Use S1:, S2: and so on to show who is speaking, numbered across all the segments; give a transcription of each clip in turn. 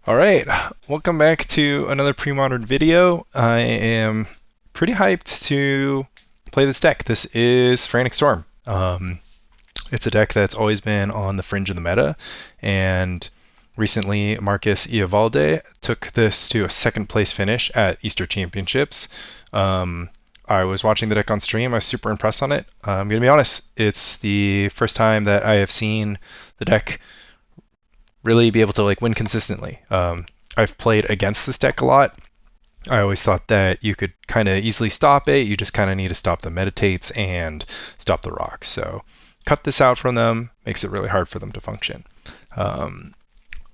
S1: All right, welcome back to another Premodern video. I am pretty hyped to play this deck. This is Premodern Storm. It's a deck that's always been on the fringe of the meta, and recently Marcus Ewaldh took this to a second place finish at Easter Championships. I was watching the deck on stream. I was super impressed on it. I'm going to be honest, it's the first time that I have seen the deck really be able to win consistently. I've played against this deck a lot. I always thought that you could kind of easily stop it. You just kind of need to stop the meditates and stop the rocks. So cut this out from them makes it really hard for them to function.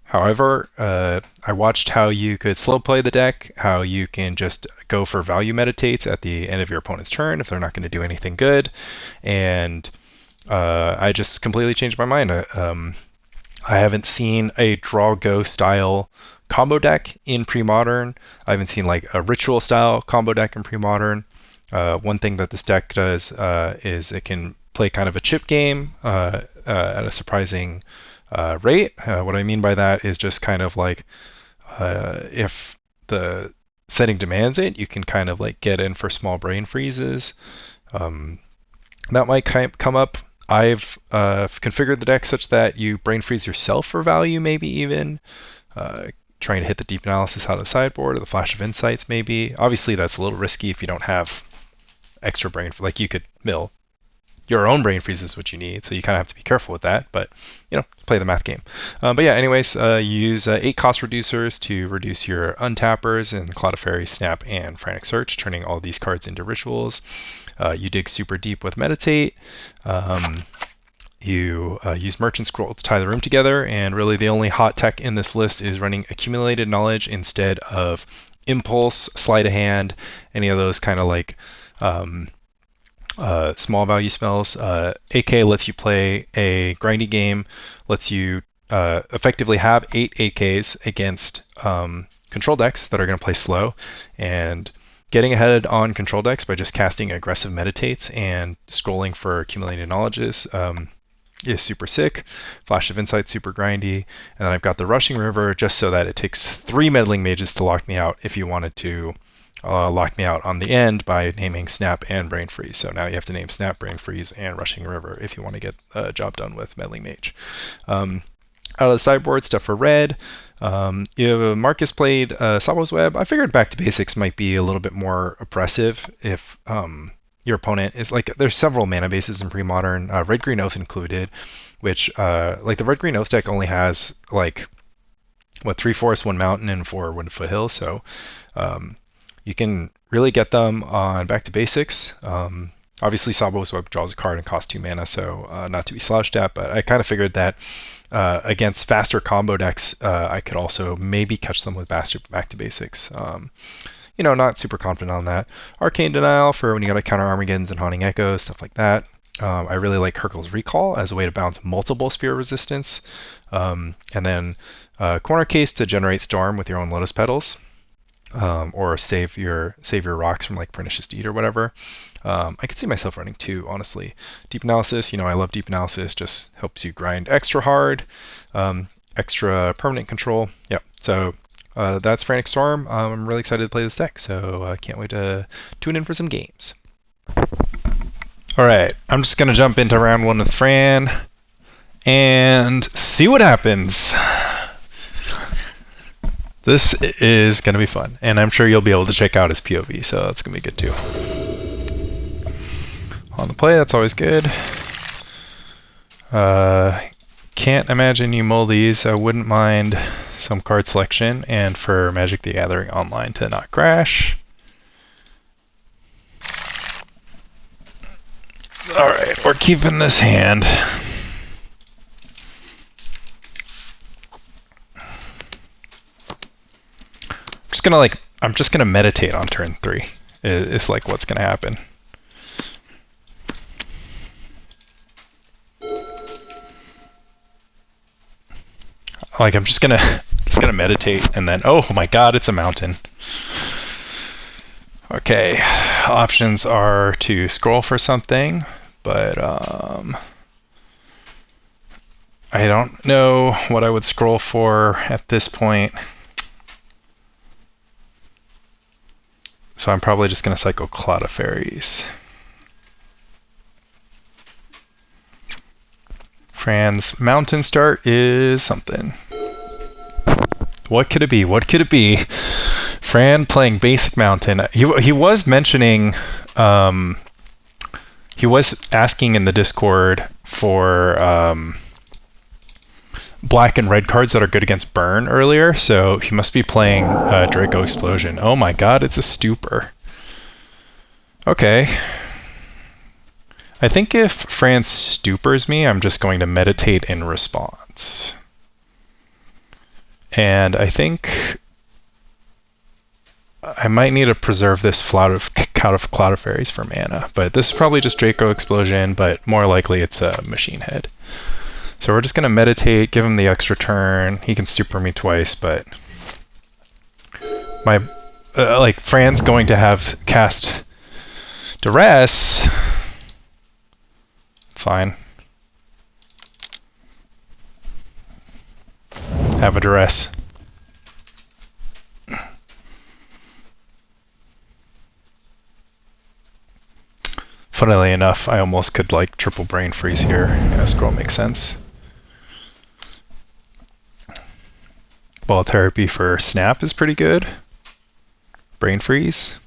S1: However, I watched how you could slow play the deck, how you can just go for value meditates at the end of your opponent's turn if they're not going to do anything good. And I just completely changed my mind. I haven't seen a draw go style combo deck in Premodern. I haven't seen a ritual style combo deck in Premodern. One thing that this deck does is it can play kind of a chip game at a surprising rate. What I mean by that is just kind of if the setting demands it, you can kind of get in for small brain freezes. That might come up. I've configured the deck such that you brain freeze yourself for value, maybe even trying to hit the deep analysis out of the sideboard or the flash of insights, maybe. Obviously, that's a little risky if you don't have extra brain. You could mill your own brain freeze is what you need, so you kind of have to be careful with that. But play the math game. But yeah, anyways, you use 8 cost reducers to reduce your untappers in Cloud of Fairy, Snap, and Frantic Search, turning all these cards into rituals. You dig super deep with Meditate. You use Merchant Scroll to tie the room together, and really the only hot tech in this list is running Accumulated Knowledge instead of Impulse, Sleight of Hand, any of those kind of small value spells. AK lets you play a grindy game, lets you effectively have 8 AKs against control decks that are going to play slow, and getting ahead on control decks by just casting aggressive meditates and scrolling for accumulated knowledges is super sick. Flash of Insight, super grindy. And then I've got the Rushing River just so that it takes 3 Meddling Mages to lock me out if you wanted to lock me out on the end by naming Snap and Brain Freeze. So now you have to name Snap, Brain Freeze, and Rushing River if you want to get a job done with Meddling Mage. Out of the sideboard, stuff for red. Marcus played Sabo's Web. I figured Back to Basics might be a little bit more oppressive if your opponent is there's several mana bases in Premodern, Red Green Oath included, which the Red Green Oath deck only has 3 forests, 1 mountain, and 4 wood foothills. So you can really get them on Back to Basics. Obviously, Sabo's Web draws a card and costs 2 mana, so not to be slouched at, but I kind of figured that against faster combo decks, I could also maybe catch them with Back to Basics. Not super confident on that. Arcane Denial for when you got to counter Armageddons and Haunting Echoes, stuff like that. I really like Hurkyl's Recall as a way to bounce multiple Spear resistance. And then Corner Case to generate Storm with your own Lotus Petals. Or save your rocks from Pernicious Deed or whatever. I could see myself running 2, honestly. Deep Analysis, I love Deep Analysis, just helps you grind extra hard, extra permanent control. Yep, so that's Frantic Storm. I'm really excited to play this deck, so I can't wait to tune in for some games. Alright, I'm just going to jump into round 1 with Fran and see what happens. This is going to be fun, and I'm sure you'll be able to check out his POV, so that's going to be good too. On the play, that's always good. Can't imagine you mull these. I wouldn't mind some card selection, and for Magic the Gathering Online to not crash. Alright, we're keeping this hand. I'm just gonna meditate on turn 3. It's what's gonna happen. I'm just gonna meditate, and then oh my god, it's a mountain. Okay, options are to scroll for something, but I don't know what I would scroll for at this point. So I'm probably just going to cycle Cloud of Fairies. Fran's mountain start is something. What could it be? What could it be? Fran playing basic mountain. He was mentioning, he was asking in the Discord for black and red cards that are good against burn earlier, so he must be playing Draco Explosion. Oh my god, it's a stupor. Okay. I think if Fran stupors me, I'm just going to meditate in response. And I think I might need to preserve this Cloud of Fairies for mana, but this is probably just Draco Explosion, but more likely it's a Machine Head. So we're just going to meditate, give him the extra turn. He can stupor me twice, but my like Fran's going to have cast Duress. It's fine. Have a Duress. Funnily enough, I almost could like triple Brain Freeze here. Yeah, scroll makes sense. Ball Therapy for Snap is pretty good. Brain Freeze.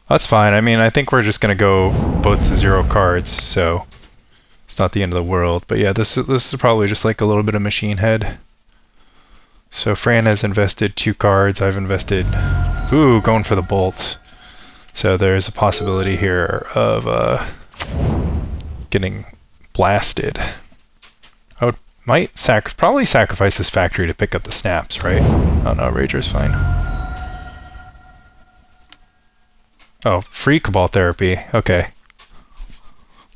S1: That's fine. I mean, I think we're just going to go both to 0 cards, so it's not the end of the world. But yeah, this is probably just like a little bit of Machine Head. So Fran has invested 2 cards. I've invested... Ooh, going for the Bolt. So there's a possibility here of getting blasted. I might probably sacrifice this factory to pick up the snaps, right? Oh no, Rager's fine. Oh, free Cabal Therapy. Okay.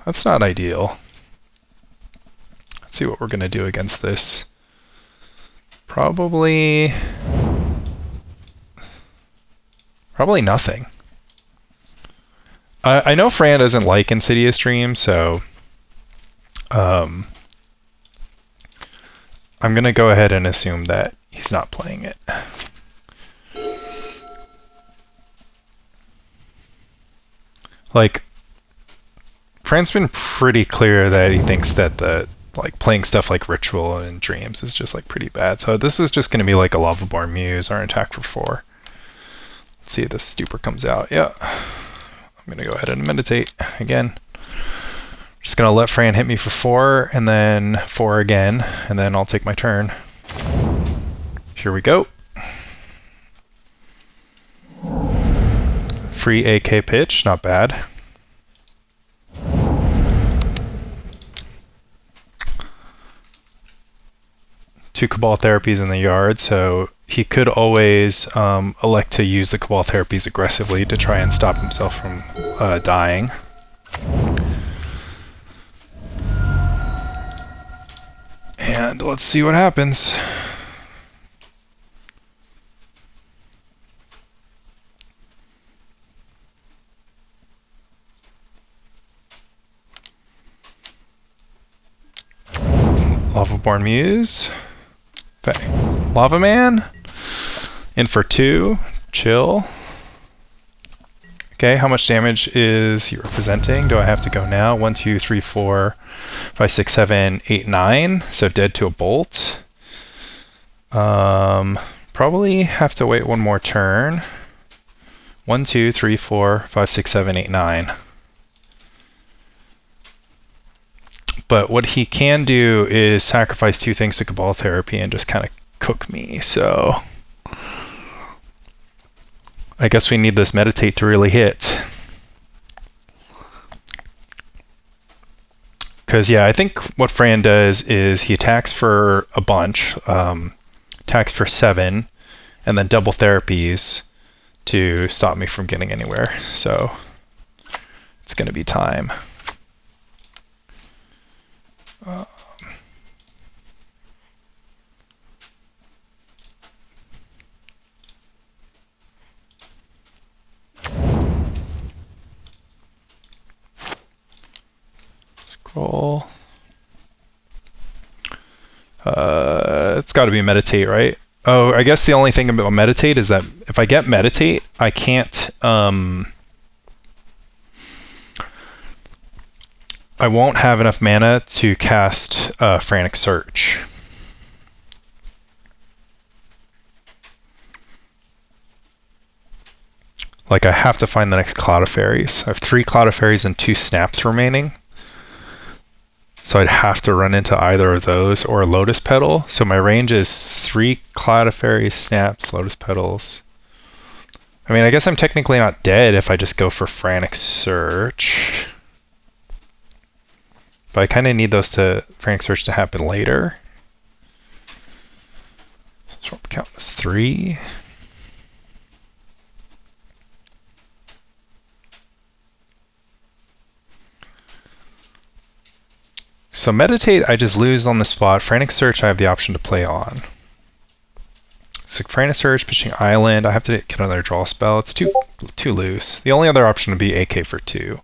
S1: That's not ideal. Let's see what we're going to do against this. Probably nothing. I know Fran doesn't like Insidious Dream, so I'm going to go ahead and assume that he's not playing it. Like, Fran's been pretty clear that he thinks that the playing stuff like Ritual and Dreams is just like pretty bad. So this is just going to be like a Lavaborn Muse or an attack for 4. Let's see if the stupor comes out. Yeah. I'm going to go ahead and meditate again. Just going to let Fran hit me for 4 and then 4 again, and then I'll take my turn. Here we go. Free AK pitch, not bad. Two Cabal Therapies in the yard, so he could always elect to use the Cabal Therapies aggressively to try and stop himself from dying. And let's see what happens. Lavaborn Muse. Okay. Lava Man. In for 2. Chill. Okay, how much damage is he representing? Do I have to go now? 1, 2, 3, 4, 5, 6, 7, 8, 9. So dead to a bolt. Probably have to wait one more turn. 1, 2, 3, 4, 5, 6, 7, 8, 9. But what he can do is sacrifice 2 things to Cabal Therapy and just kind of cook me, so I guess we need this Meditate to really hit. Because, yeah, I think what Fran does is he attacks for a bunch, attacks for 7, and then double therapies to stop me from getting anywhere. So it's going to be time. Scroll. It's got to be Meditate, right? Oh, I guess the only thing about meditate is that if I get meditate, I can't. I won't have enough mana to cast Frantic Search. Like, I have to find the next Cloud of Fairies. I have 3 Cloud of Fairies and 2 Snaps remaining. So I'd have to run into either of those or Lotus Petal. So my range is 3 Cloud of Fairies, Snaps, Lotus Petals. I mean, I guess I'm technically not dead if I just go for Frantic Search. But I kind of need those Frantic Search to happen later. So count as 3. So Meditate, I just lose on the spot. Frantic Search, I have the option to play on. So Frantic Search, pitching Island, I have to get another draw spell. It's too loose. The only other option would be AK for 2.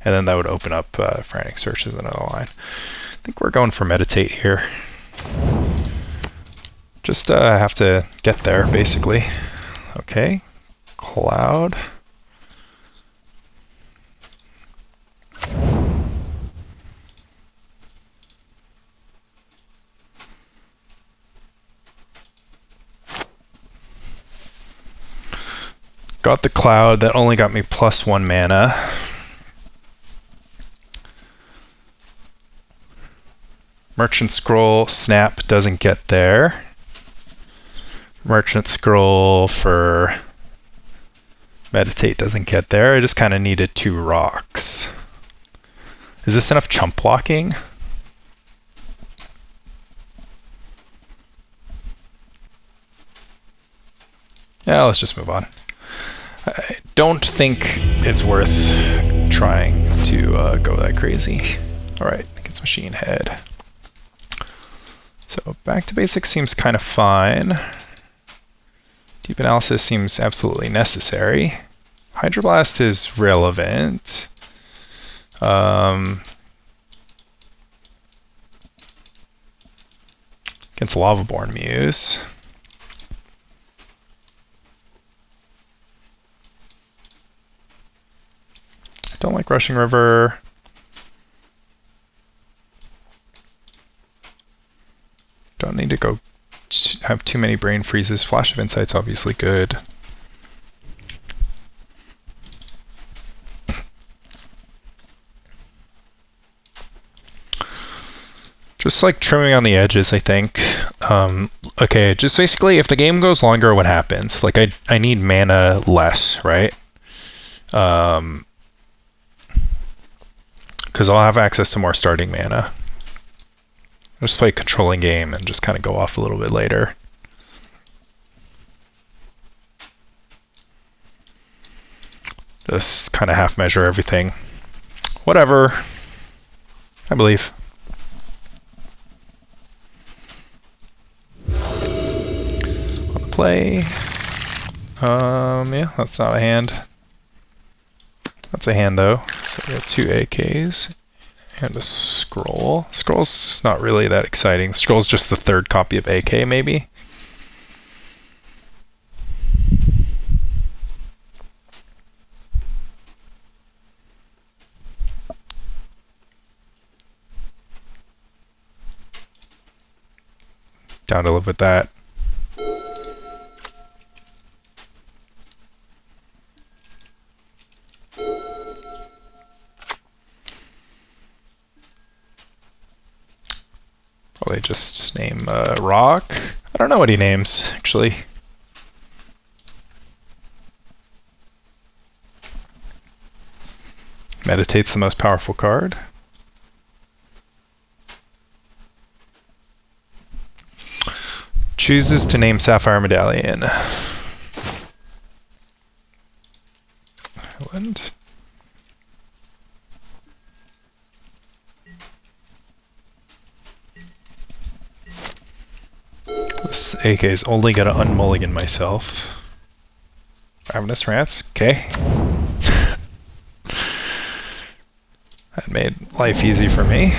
S1: And then that would open up Frantic Search as another line. I think we're going for Meditate here. Just have to get there, basically. Okay. Cloud. Got the Cloud, that only got me +1 mana. Merchant Scroll, Snap doesn't get there. Merchant Scroll for Meditate doesn't get there. I just kind of needed 2 rocks. Is this enough chump blocking? Yeah, let's just move on. I don't think it's worth trying to go that crazy. Alright, against Machine Head. So back to basics seems kind of fine. Deep Analysis seems absolutely necessary. Hydroblast is relevant. Against Lavaborn Muse. Don't like Rushing River. Don't need to go have too many brain freezes. Flash of Insight's obviously good. Just like trimming on the edges, I think. Okay, just basically if the game goes longer, what happens? Like I need mana less, right? Because I'll have access to more starting mana. I'll just play a controlling game and just kind of go off a little bit later. Just kind of half measure everything. Whatever. I believe. On the play. Yeah, that's not a hand. That's a hand though. So we have 2 AKs and a scroll. Scroll's not really that exciting. Scroll's just the 3rd copy of AK maybe. Down to live with that. Probably just name Rock. I don't know what he names, actually. Meditate's the most powerful card. Chooses to name Sapphire Medallion. Island. This AK is only gonna unmulligan myself. Ravenous Rats, okay. That made life easy for me.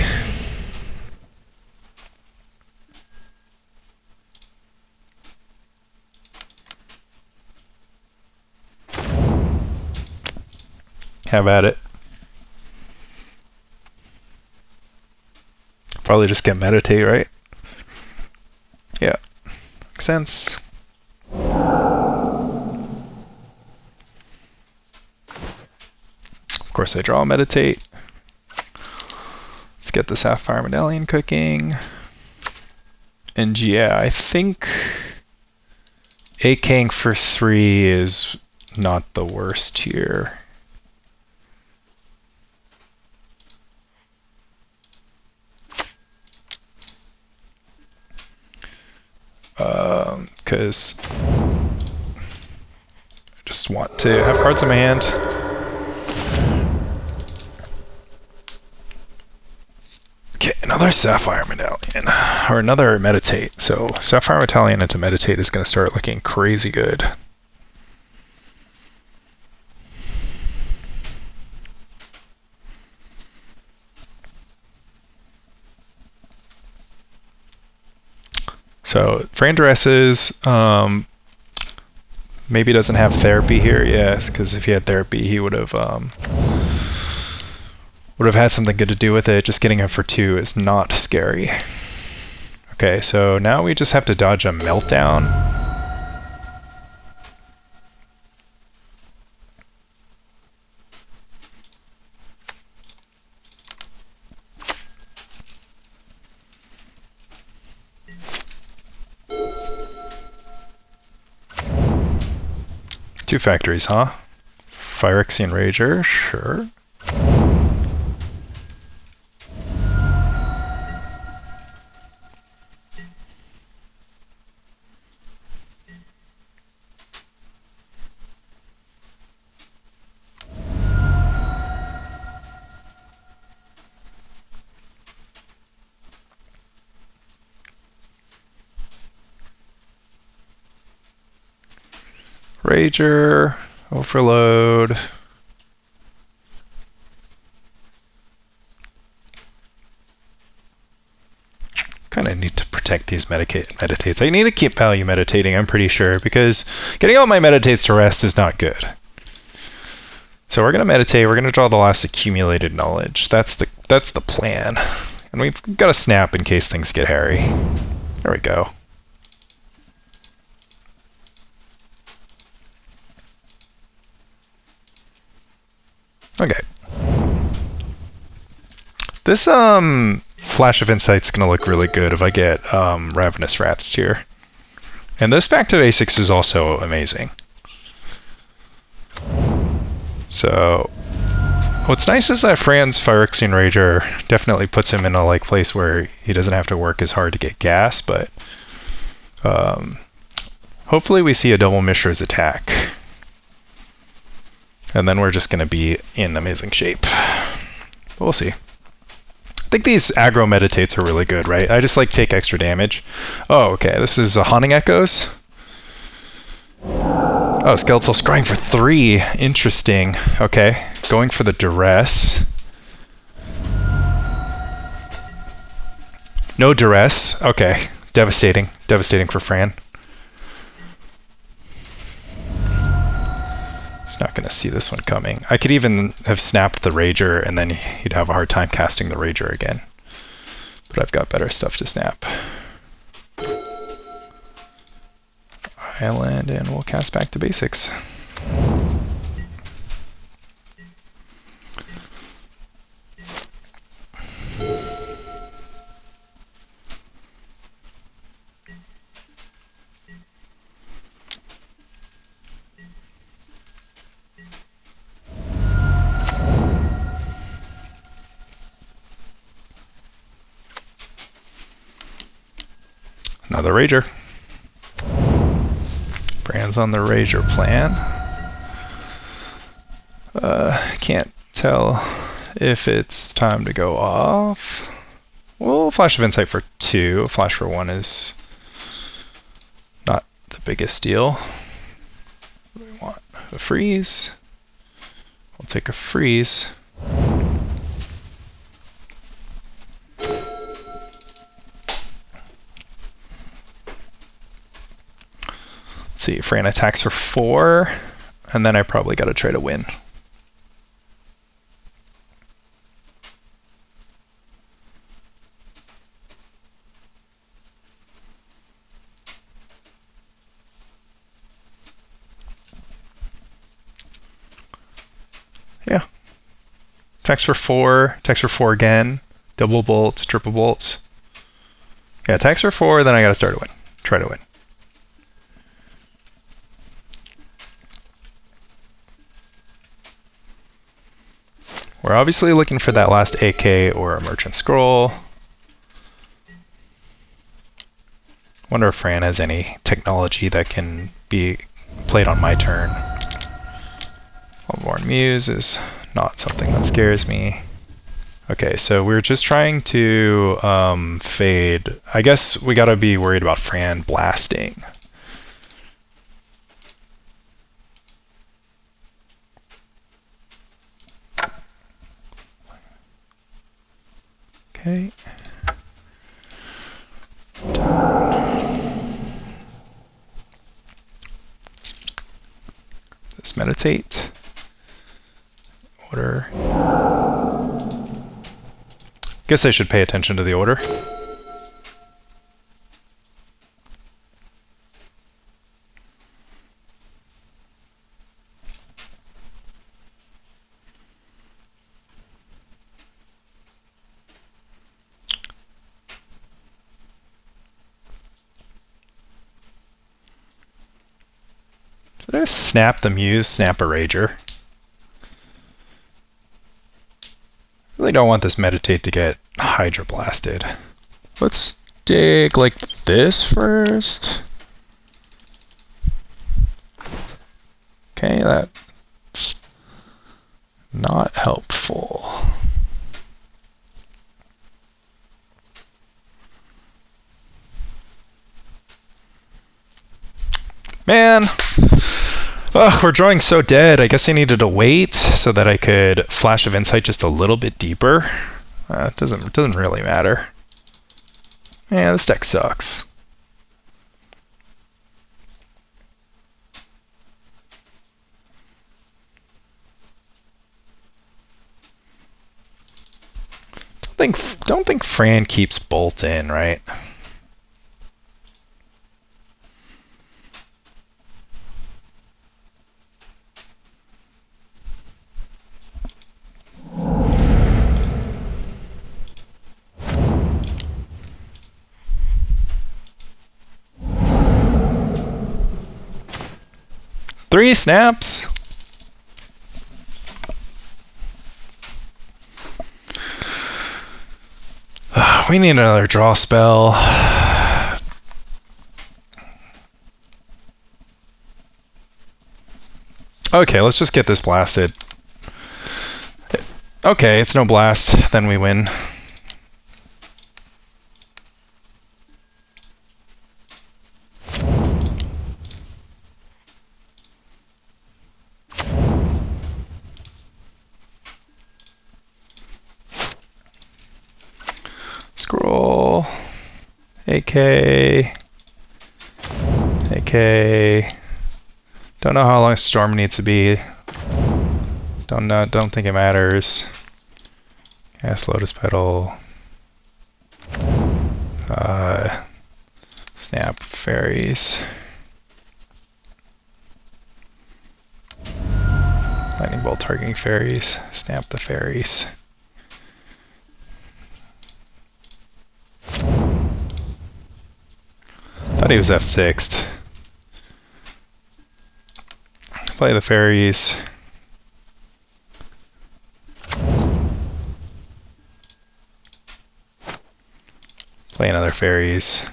S1: have at it. Probably just get meditate, right? Yeah, makes sense. Of course I draw a meditate. Let's get the Sapphire Medallion cooking. And yeah, I think AKing for 3 is not the worst here. Because I just want to have cards in my hand. Okay, another Sapphire Medallion, or another Meditate. So Sapphire Medallion into Meditate is going to start looking crazy good. So Fran dresses, maybe doesn't have therapy here, yes, because if he had therapy, he would have had something good to do with it. Just getting him for 2 is not scary. Okay, so now we just have to dodge a meltdown. Two factories, huh? Phyrexian Rager, sure. Rager, overload. Kind of need to protect these meditates. I need to keep value meditating, I'm pretty sure, because getting all my meditates to rest is not good. So we're gonna meditate. We're gonna draw the last accumulated knowledge. That's the plan, and we've got to snap in case things get hairy. There we go. Okay. This Flash of Insight's gonna look really good if I get Ravenous Rats here. And this Back to Basics is also amazing. So what's nice is that Fran's Phyrexian Rager definitely puts him in a place where he doesn't have to work as hard to get gas, but hopefully we see a double Mishra's attack. And then we're just going to be in amazing shape. But we'll see. I think these aggro meditates are really good, right? I just take extra damage. Oh, okay. This is Haunting Echoes. Oh, Skeletal Scrying for 3. Interesting. Okay. Going for the Duress. No Duress. Okay. Devastating. Devastating for Fran. He's not going to see this one coming. I could even have snapped the Rager, and then he'd have a hard time casting the Rager again. But I've got better stuff to snap. Island, and we'll cast Back to Basics. Another Rager. Fran's on the Rager plan. Can't tell if it's time to go off. Well, Flash of Insight for 2. Flash for 1 is not the biggest deal. What do we want? A freeze. We'll take a freeze. See, Fran attacks for 4, and then I probably got to try to win. Attacks for 4, attacks for 4 again, double bolts, triple bolts. Yeah, attacks for 4, then I gotta start to win. Try to win. We're obviously looking for that last AK or a Merchant Scroll. Wonder if Fran has any technology that can be played on my turn. Premodern Muse is not something that scares me. Okay, so we're just trying to fade. I guess we gotta be worried about Fran blasting. Okay. Let's meditate. Order. Guess I should pay attention to the order. Should I snap the Muse, snap a Rager? Really don't want this meditate to get Hydra blasted. Let's dig like this first. Okay, that's not helpful. Man, ugh, we're drawing so dead. I guess I needed to wait so that I could Flash of Insight just a little bit deeper. It doesn't really matter. Yeah, this deck sucks. Don't think Fran keeps Bolt in, right? Three snaps. We need another draw spell. Okay, let's just get this blasted. Okay, it's no blast, then we win. Scroll, AK, don't know how long Storm needs to be, don't think it matters. Cast Lotus Petal, snap fairies, lightning bolt targeting fairies, snap the fairies. Thought he was F6'd. Play the fairies. Play another fairies.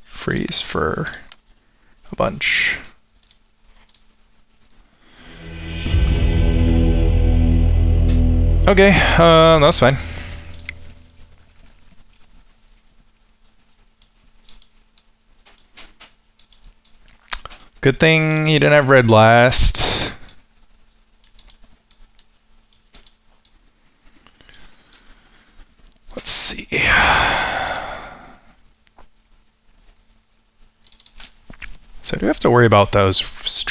S1: Freeze for a bunch. Okay, that's fine. Good thing you didn't have red blast. Let's see. So do we have to worry about those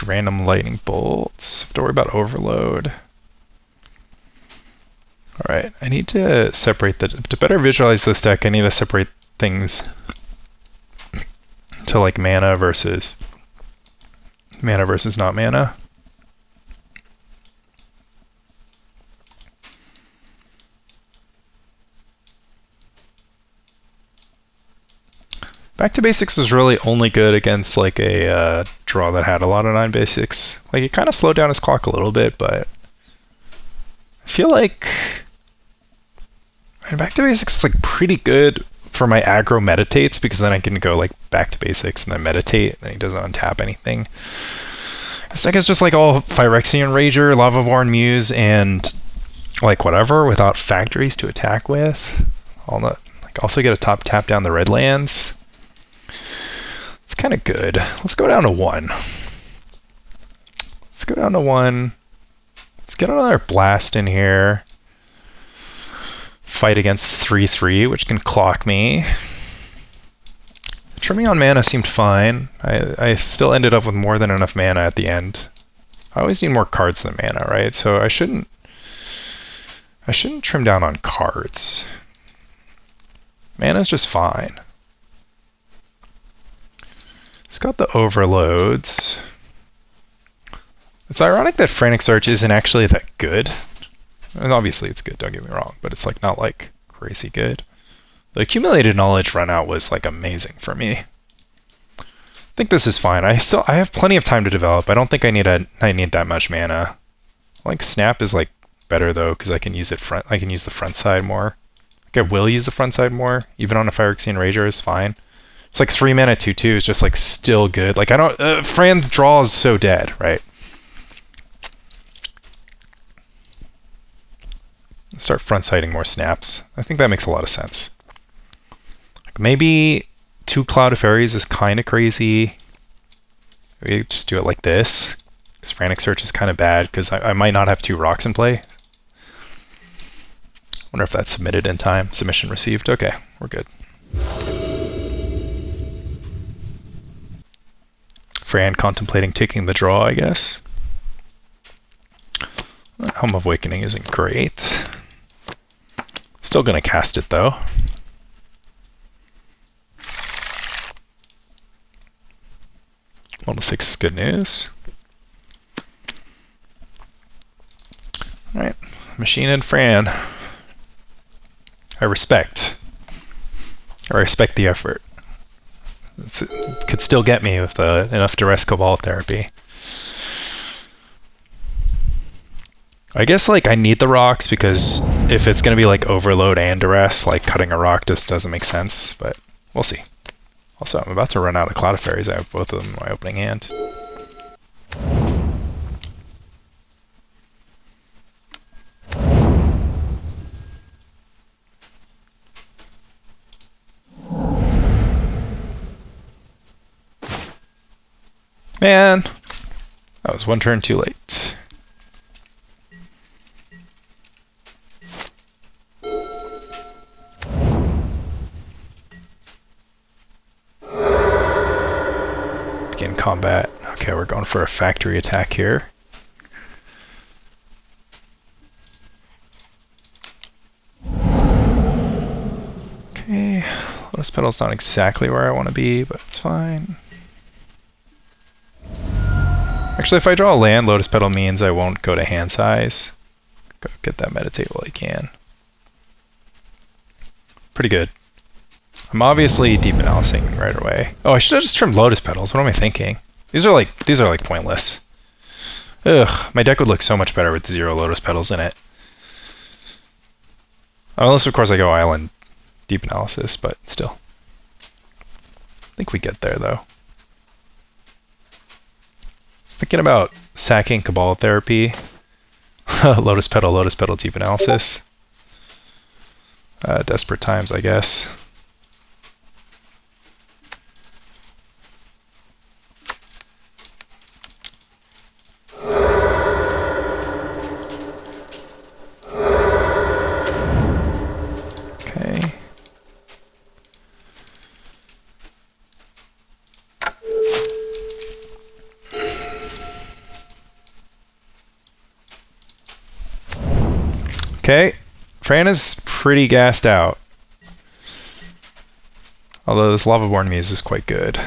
S1: random lightning bolts? Have to worry about overload. Alright, I need to separate to better visualize this deck, I need to separate things to like mana versus Mana versus not mana. Back to Basics was really only good against like a draw that had a lot of 9 basics. Like it kind of slowed down his clock a little bit, but I feel like Back to Basics is like pretty good for my aggro meditates, because then I can go like Back to Basics and then meditate, and then he doesn't untap anything. This deck is just like all Phyrexian Rager, Lavaborn Muse, and like whatever without factories to attack with. Also get a top tap down the red lands. It's kind of good. Let's go down to 1. Let's go down to 1. Let's get another blast in here. Fight against 3/3, which can clock me. Trimming on mana seemed fine. I still ended up with more than enough mana at the end. I always need more cards than mana, right? So I shouldn't trim down on cards. Mana's just fine. It's got the overloads. It's ironic that Frantic Search isn't actually that good. And obviously it's good, don't get me wrong, but it's like not like crazy good. The accumulated knowledge run out was like amazing for me. I think this is fine. I have plenty of time to develop. I don't think I need that much mana. I think Snap is like better though, because I can use the front side more. Like I will use the front side more, even on a Phyrexian Rager is fine. It's like 3 mana 2/2 is just like still good. Like I don't Fran's draw is so dead, right? Start front-siding more snaps. I think that makes a lot of sense. Like maybe 2 Cloud of Fairies is kind of crazy. Maybe just do it like this. Because Frantic Search is kind of bad, because I might not have 2 rocks in play. Wonder if that's submitted in time. Submission received. Okay, we're good. Fran contemplating taking the draw, I guess. Helm of Awakening isn't great. Still gonna cast it though. Level 6 is good news. Alright, Machine and Fran. I respect the effort. It could still get me with enough Duress Cabal therapy. I guess like I need the rocks, because if it's gonna be like overload and duress, like cutting a rock just doesn't make sense, but we'll see. Also, I'm about to run out of Cloud of Fairies. I have both of them in my opening hand. Man, that was 1 turn too late. Begin combat. Okay, we're going for a factory attack here. Okay, Lotus Petal's not exactly where I want to be, but it's fine. Actually, if I draw a land, Lotus Petal means I won't go to hand size. Go get that meditate while I can. Pretty good. I'm obviously deep analyzing right away. Oh, I should have just trimmed Lotus Petals. What am I thinking? These are like pointless. Ugh, my deck would look so much better with 0 Lotus Petals in it. Unless, of course, I go Island Deep Analysis, but still. I think we get there, though. I was thinking about sacking Cabal Therapy. Lotus Petal, Deep Analysis. Desperate times, I guess. Okay. Okay, Fran is pretty gassed out. Although this Lavaborn Muse is quite good.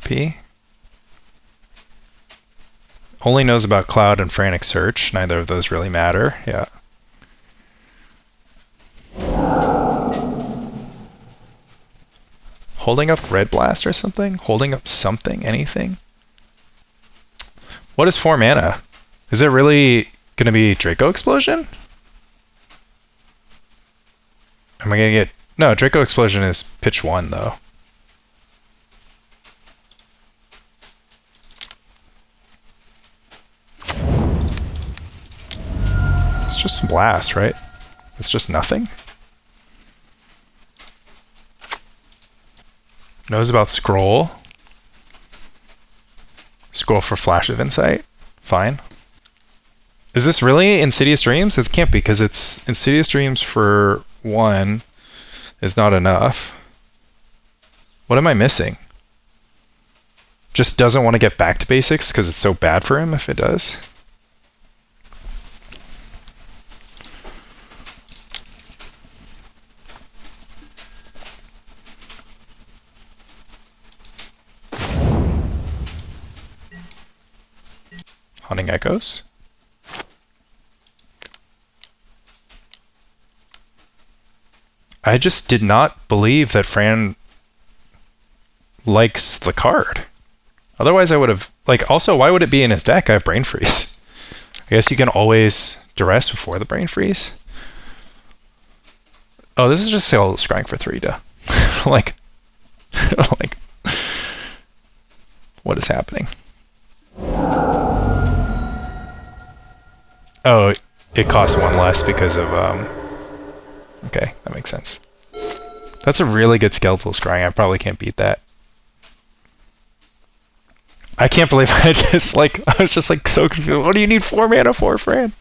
S1: RP. Only knows about Cloud and Frantic Search. Neither of those really matter. Yeah. Holding up Red Blast or something? Holding up something? Anything? What is 4 mana? Is it really going to be Draco Explosion? Am I going to get... No, Draco Explosion is pitch 1 though. It's just Blast, right? It's just nothing? Knows about Scroll. Scroll for Flash of Insight. Fine. Is this really Insidious Dreams? It can't be, because it's Insidious Dreams for 1 is not enough. What am I missing? Just doesn't want to get back to basics because it's so bad for him if it does. Haunting Echoes. I just did not believe that Fran likes the card. Otherwise I would have... Like, also, why would it be in his deck? I have Brain Freeze. I guess you can always duress before the Brain Freeze. Oh, this is just Sail Scrying for 3, duh. like... What is happening? Oh, it costs 1 less because of, Okay, that makes sense. That's a really good Skeletal Scrying. I probably can't beat that. I can't believe I was just like so confused. What do you need 4 mana for, Fran?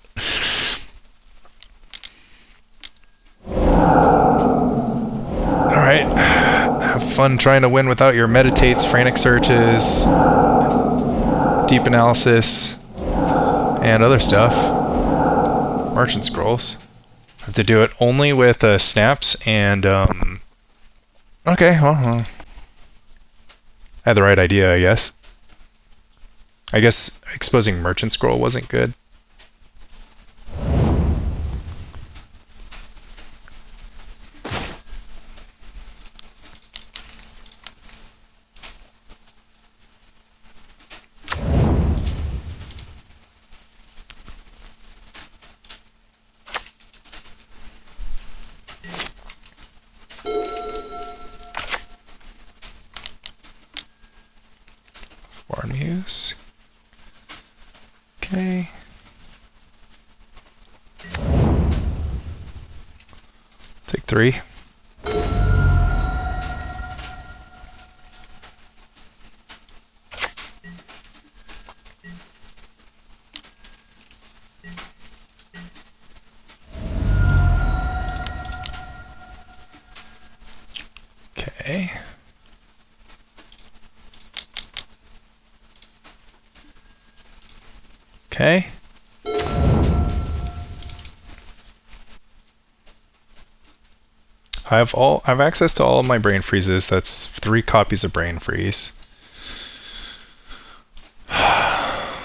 S1: Alright. Have fun trying to win without your Meditates, Frantic Searches, Deep Analysis, and other stuff. Merchant Scrolls. Have to do it only with snaps and okay, well, I had the right idea, I guess. I guess exposing Merchant Scroll wasn't good. RB Muse. Okay. Take 3. Okay. Okay. I have access to all of my Brain Freezes. That's 3 copies of Brain Freeze. I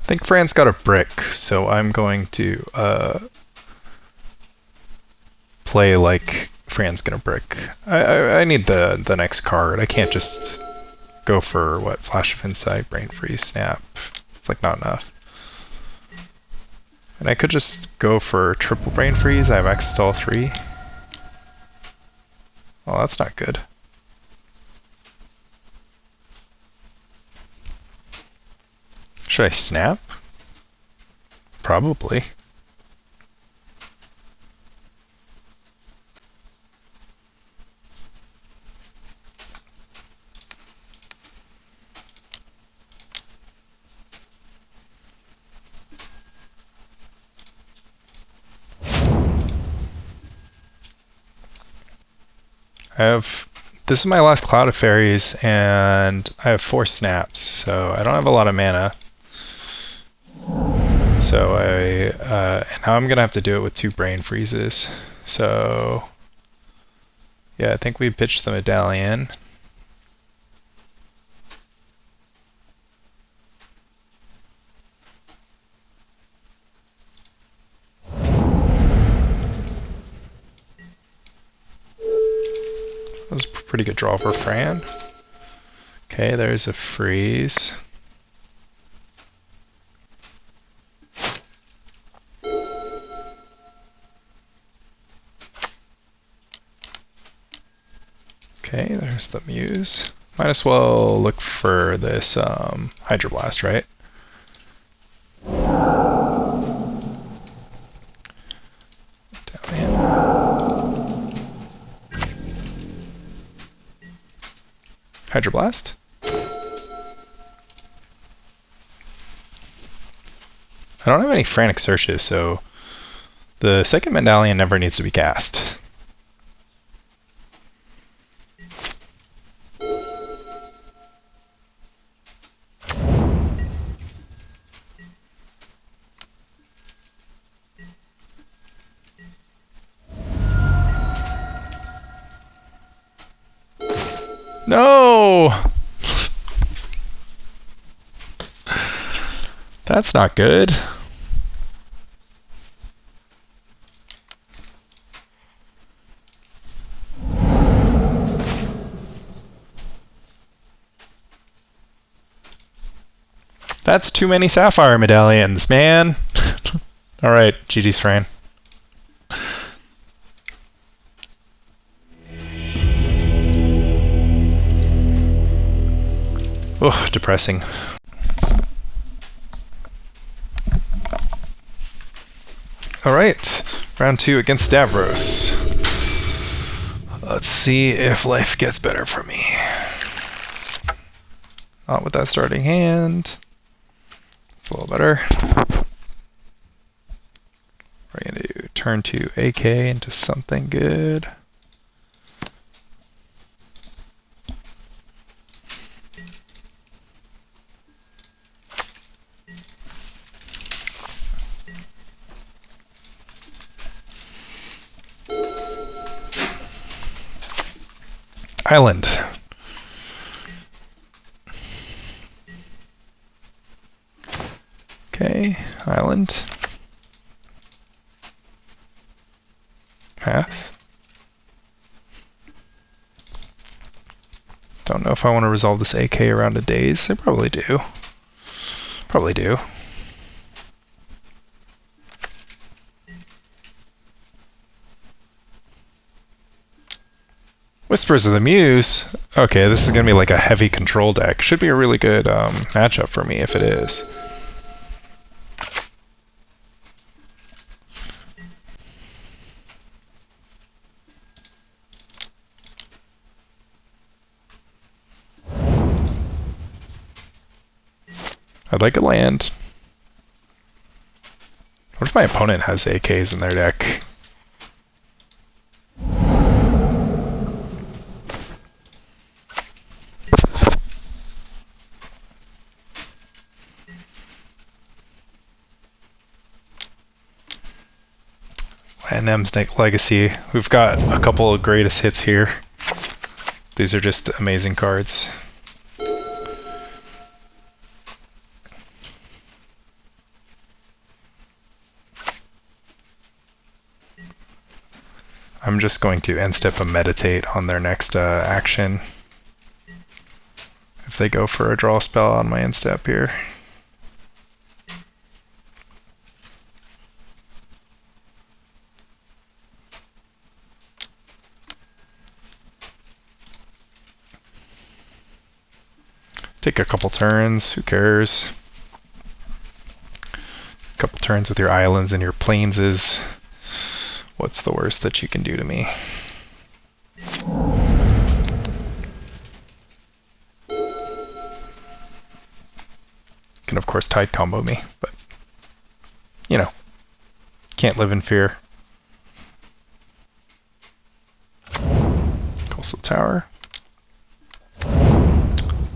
S1: think Fran's got a brick, so I'm going to play like Fran's gonna brick. I need the next card. I can't just go for what? Flash of Insight, Brain Freeze, Snap. It's like not enough. And I could just go for triple Brain Freeze. I have access to all 3. Well, that's not good. Should I snap? Probably. This is my last Cloud of Fairies, and I have 4 snaps, so I don't have a lot of mana. So now I'm gonna have to do it with 2 Brain Freezes. So Yeah, I think we pitched the medallion. That was a pretty good draw for Fran. Okay, there's a freeze. Okay, there's the Muse. Might as well look for this Hydroblast, right? Hydroblast? I don't have any frantic searches, so the second medallion never needs to be cast. No! That's not good. That's too many sapphire medallions, man. Alright, GG's Fran. Ugh, depressing. Alright, round 2 against Stavros. Let's see if life gets better for me. Not with that starting hand. It's a little better. We're going to turn to AK into something good. Island. Okay, island. Pass. Don't know if I want to resolve this AK around a daze. I probably do. Probably do. Whispers of the Muse. Okay, this is going to be like a heavy control deck. Should be a really good matchup for me if it is. I'd like a land. What if my opponent has AKs in their deck? Nem's Legacy. We've got a couple of greatest hits here. These are just amazing cards. I'm just going to end step a meditate on their next action. If they go for a draw spell on my end step here. Take a couple turns, who cares? A couple turns with your islands and your plains is what's the worst that you can do to me? Can of course tide combo me, but you know, can't live in fear. Coastal Tower.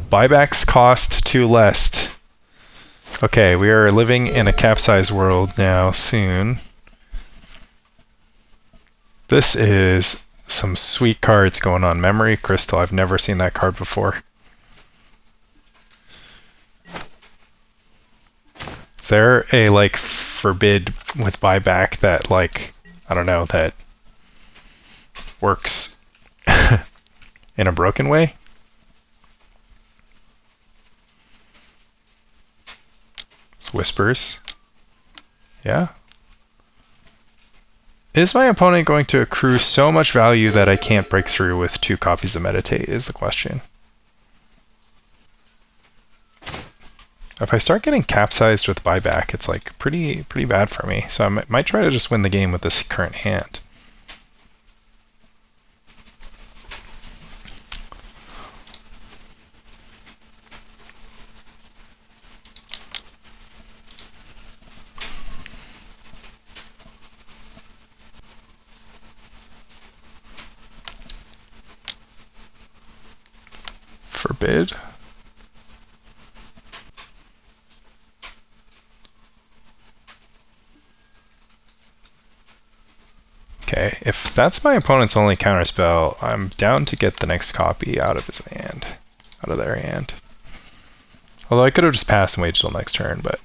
S1: Buybacks cost 2 less. Okay, we are living in a capsized world now soon. This is some sweet cards going on. Memory Crystal, I've never seen that card before. Is there a like forbid with buyback that like, I don't know, that works in a broken way? It's whispers. Yeah. Is my opponent going to accrue so much value that I can't break through with 2 copies of Meditate is the question. If I start getting capsized with buyback, it's like pretty bad for me. So I might try to just win the game with this current hand. Forbid. Okay, if that's my opponent's only counterspell, I'm down to get the next copy out of his hand, out of their hand. Although I could have just passed and waited till next turn, but...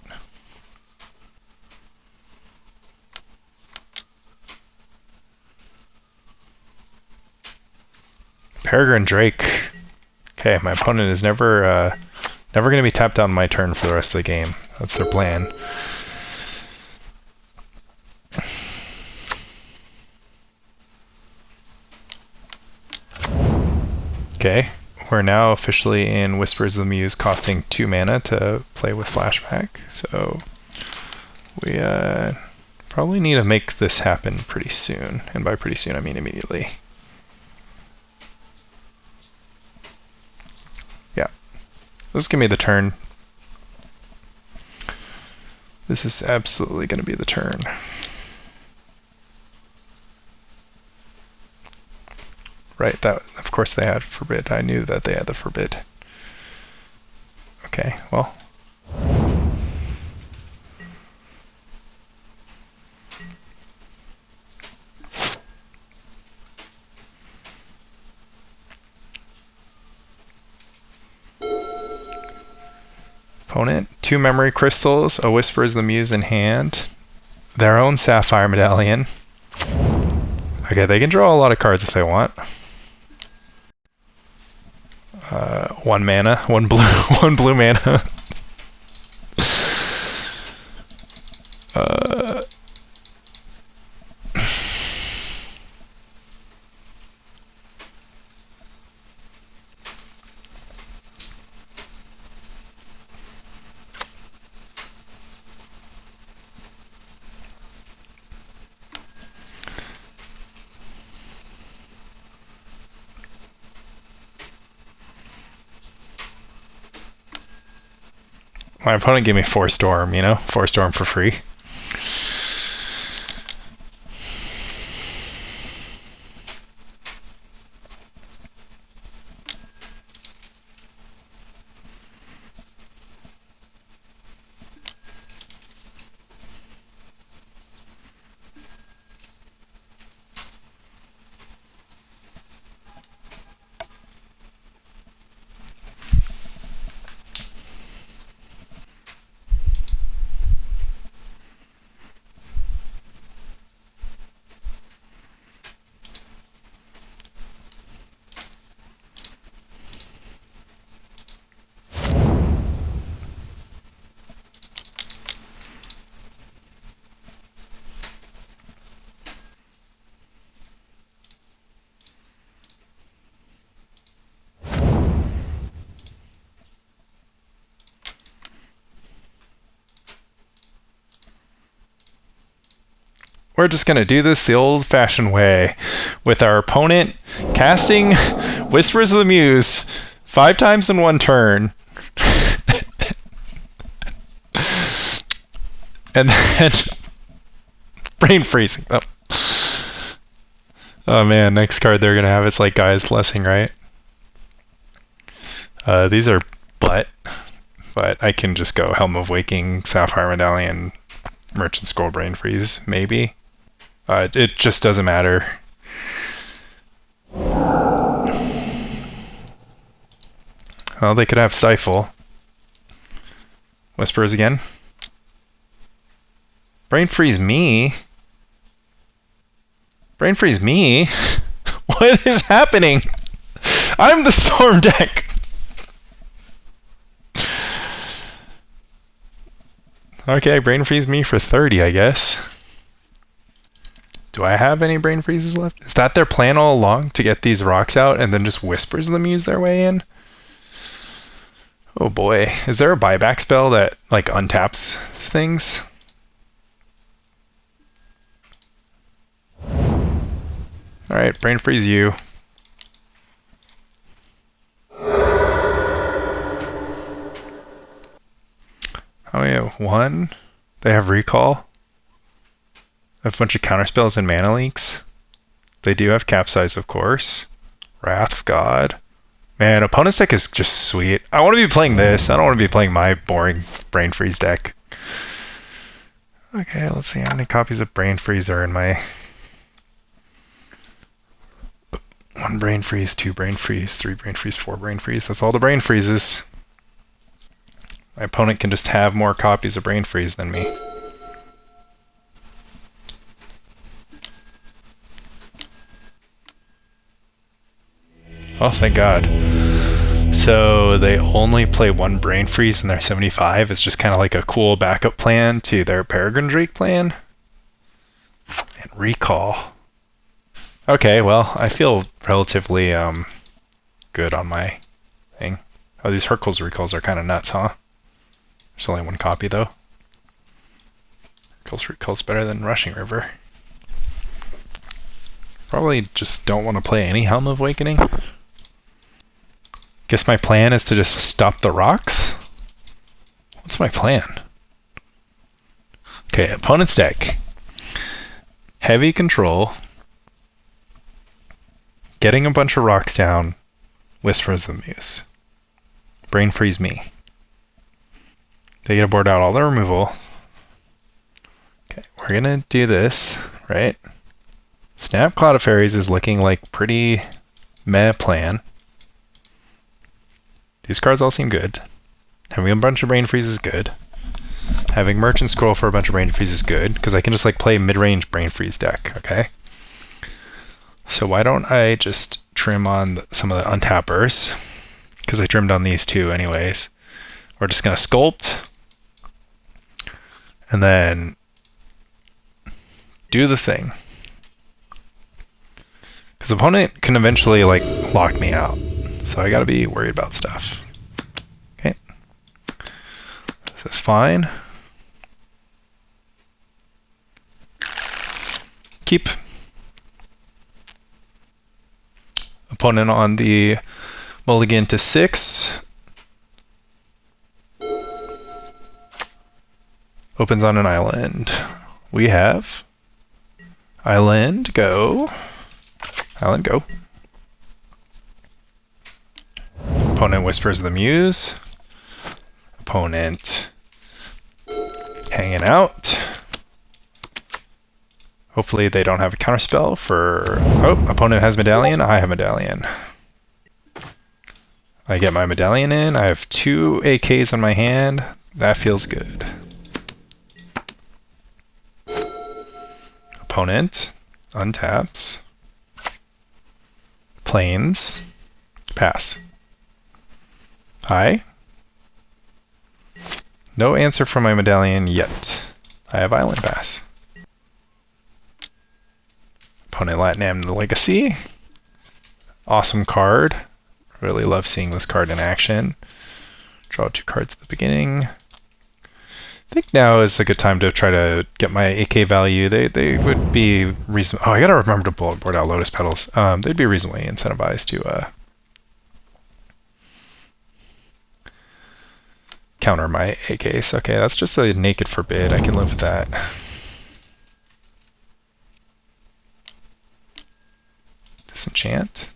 S1: Peregrine Drake. Okay, my opponent is never going to be tapped on my turn for the rest of the game. That's their plan. Okay, we're now officially in Whispers of the Muse, costing 2 mana to play with Flashback. So we probably need to make this happen pretty soon. And by pretty soon, I mean immediately. Yeah, this is going to be the turn. This is absolutely going to be the turn. Right, that of course they had forbid. I knew that they had the forbid. Okay, well. Opponent, 2 memory crystals, a Whispers of the Muse in hand, their own Sapphire Medallion. Okay, they can draw a lot of cards if they want. 1 mana, 1 blue mana. My opponent gave me 4 Storm, you know? 4 Storm for free. We're just going to do this the old-fashioned way, with our opponent casting Whispers of the Muse 5 times in 1 turn. And then brain freezing them. Oh man, next card they're going to have is like Gaia's Blessing, right? These are but I can just go Helm of Waking, Sapphire Medallion, Merchant Scroll, Brain Freeze, maybe. It just doesn't matter. Well, they could have Stifle. Whispers again. Brain freeze me? Brain freeze me? What is happening? I'm the Storm deck! Okay, brain freeze me for 30, I guess. Do I have any brain freezes left? Is that their plan all along? To get these rocks out and then just Whispers them use their way in? Oh boy. Is there a buyback spell that, like, untaps things? Alright, brain freeze you. Oh yeah, one. They have recall. They have a bunch of counterspells and mana leaks. They do have capsize, of course. Wrath of God. Man, opponent's deck is just sweet. I want to be playing this. I don't want to be playing my boring brain freeze deck. Okay, let's see how many copies of brain freeze are in my... 1 brain freeze, 2 brain freeze, 3 brain freeze, 4 brain freeze. That's all the brain freezes. My opponent can just have more copies of brain freeze than me. Oh, thank God. So they only play 1 brain freeze in their 75. It's just kind of like a cool backup plan to their Peregrine Drake plan. And recall. Okay, well, I feel relatively good on my thing. Oh, these Hercules recalls are kind of nuts, huh? There's only 1 copy, though. Hercules recall's better than Rushing River. Probably just don't want to play any Helm of Awakening. Guess my plan is to just stop the rocks? What's my plan? Okay, opponent's deck. Heavy control. Getting a bunch of rocks down. Whispers the Muse. Brain freeze me. They get to board out all the removal. Okay, we're gonna do this, right? Snap Cloud of Fairies is looking like pretty meh plan. These cards all seem good. Having a bunch of brain freeze is good. Having Merchant Scroll for a bunch of brain freeze is good, because I can just like play mid-range brain freeze deck, okay? So why don't I just trim on some of the untappers, because I trimmed on these two anyways. We're just gonna sculpt, and then do the thing. Because opponent can eventually like lock me out. So I gotta be worried about stuff. Okay. This is fine. Keep. Opponent on the mulligan to 6. Opens on an island. We have island go. Island go. Opponent Whispers the Muse. Opponent hanging out. Hopefully they don't have a counterspell for... Oh, opponent has Medallion, I have Medallion. I get my Medallion in, I have 2 AKs on my hand. That feels good. Opponent untaps. Plains. Pass. Hi. No answer from my Medallion yet. I have Island Pass. Opponent Latinam the Legacy. Awesome card. Really love seeing this card in action. Draw 2 cards at the beginning. I think now is a good time to try to get my AK value. They would be reasonable. Oh, I gotta remember to board out Lotus Petals. They'd be reasonably incentivized to counter my AKs. Okay, that's just a naked forbid. I can live with that. Disenchant.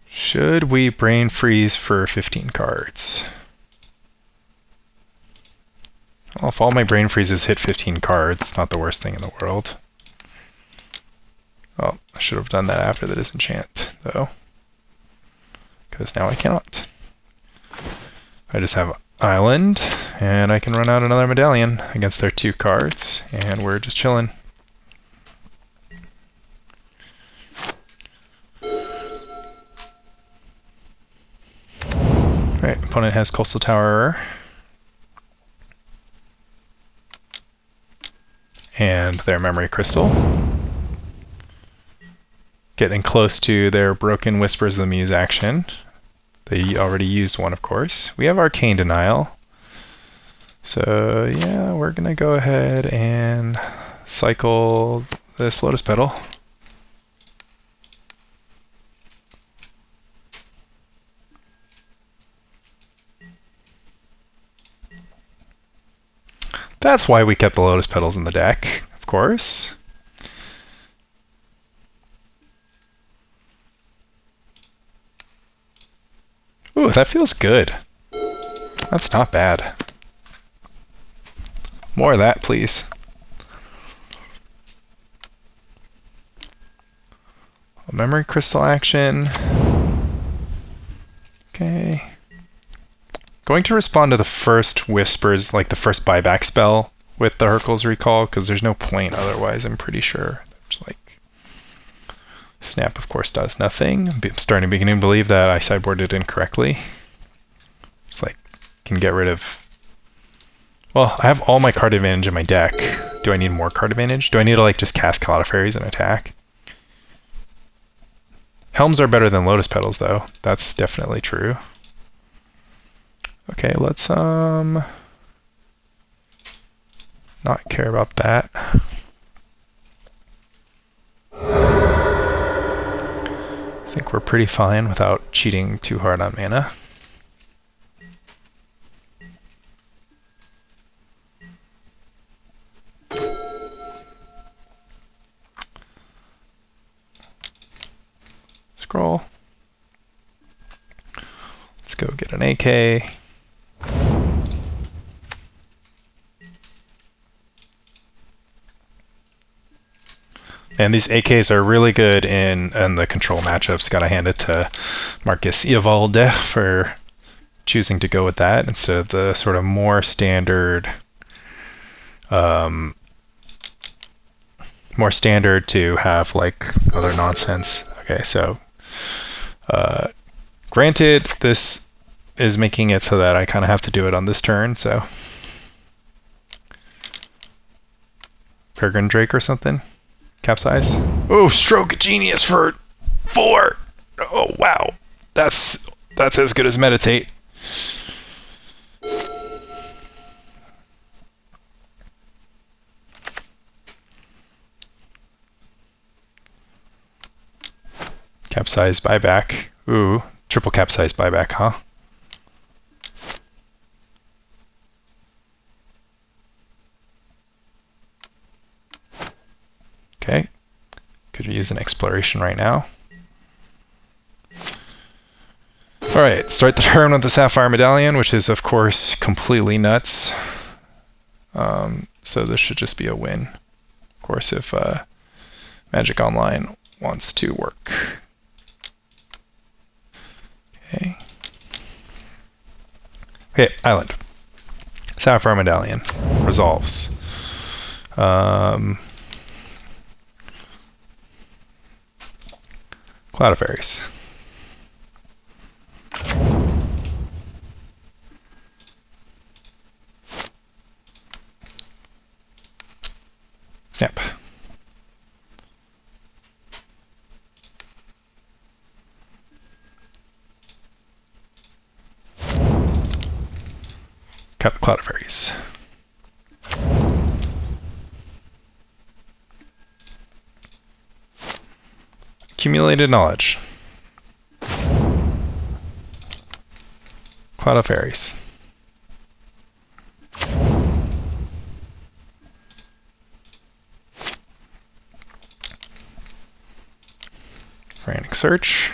S1: Should we brain freeze for 15 cards? Well, if all my brain freezes hit 15 cards, not the worst thing in the world. Oh, I should have done that after the disenchant, though, because now I cannot. I just have Island, and I can run out another Medallion against their 2 cards, and we're just chilling. Alright, opponent has Coastal Tower and their Memory Crystal. Getting close to their Broken Whispers of the Muse action. They already used one, of course. We have Arcane Denial. So yeah, we're gonna go ahead and cycle this Lotus Petal. That's why we kept the Lotus Petals in the deck, of course. Ooh, that feels good. That's not bad. More of that, please. A Memory Crystal action. Okay. Going to respond to the first Whispers, like the first Buyback spell with the Hurkyl's Recall, because there's no point otherwise, I'm pretty sure. Like, Snap, of course, does nothing. I'm beginning to believe that I sideboarded incorrectly. It's like, can get rid of... Well, I have all my card advantage in my deck. Do I need more card advantage? Do I need to like just cast Cloud of Fairies and attack? Helms are better than Lotus Petals, though. That's definitely true. Okay, let's not care about that. I think we're pretty fine without cheating too hard on mana. Scroll. Let's go get an AK. And these AKs are really good in the control matchups. Gotta hand it to Marcus Ewaldh for choosing to go with that instead of the sort of more standard to have like other nonsense. Okay, so granted, this is making it so that I kind of have to do it on this turn, so Peregrine Drake or something. Capsize. Oh, Stroke of Genius for 4! Oh, wow. That's as good as Meditate. Capsize Buyback. Ooh, triple Capsize Buyback, huh? Okay, could use an Exploration right now. Alright, start the turn with the Sapphire Medallion, which is of course completely nuts. So this should just be a win. Of course, if Magic Online wants to work. Okay. Okay, Island. Sapphire Medallion. Resolves. Cloud of Fairies. Snap. Cloud of Fairies. Accumulated Knowledge. Cloud of Fairies. Frantic Search.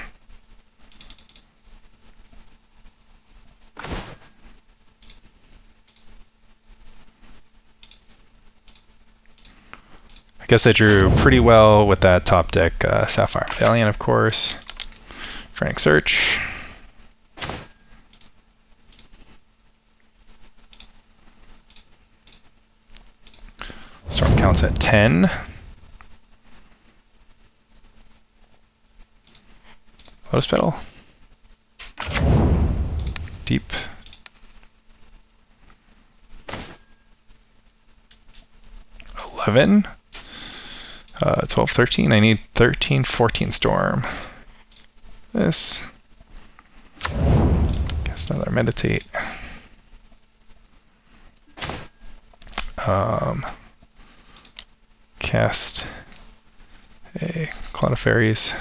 S1: I Guess I drew pretty well with that top deck Sapphire Medallion, of course. Frantic Search. Storm counts at 10. Lotus Petal. Deep. $11. 12, 13. I need 13, 14 Storm. This. Cast another Meditate. Cast a Cloud of Fairies.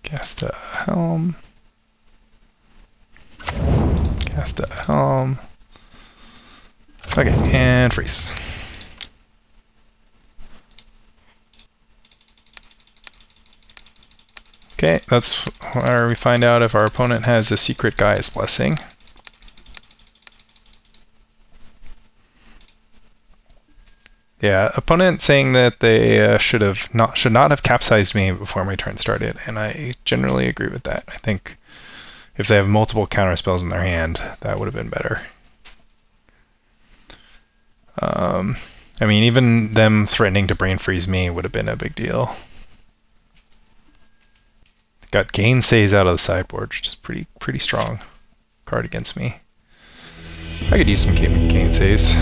S1: Cast a Helm. Cast a Helm. Okay, and freeze. Okay, that's where we find out if our opponent has a secret Gaia's Blessing. Yeah, opponent saying that they should not have capsized me before my turn started, and I generally agree with that. I think if they have multiple counter spells in their hand, that would have been better. I mean, even them threatening to brain freeze me would have been a big deal. Got Gainsays out of the sideboard, which is pretty strong card against me. I could use some Gainsays.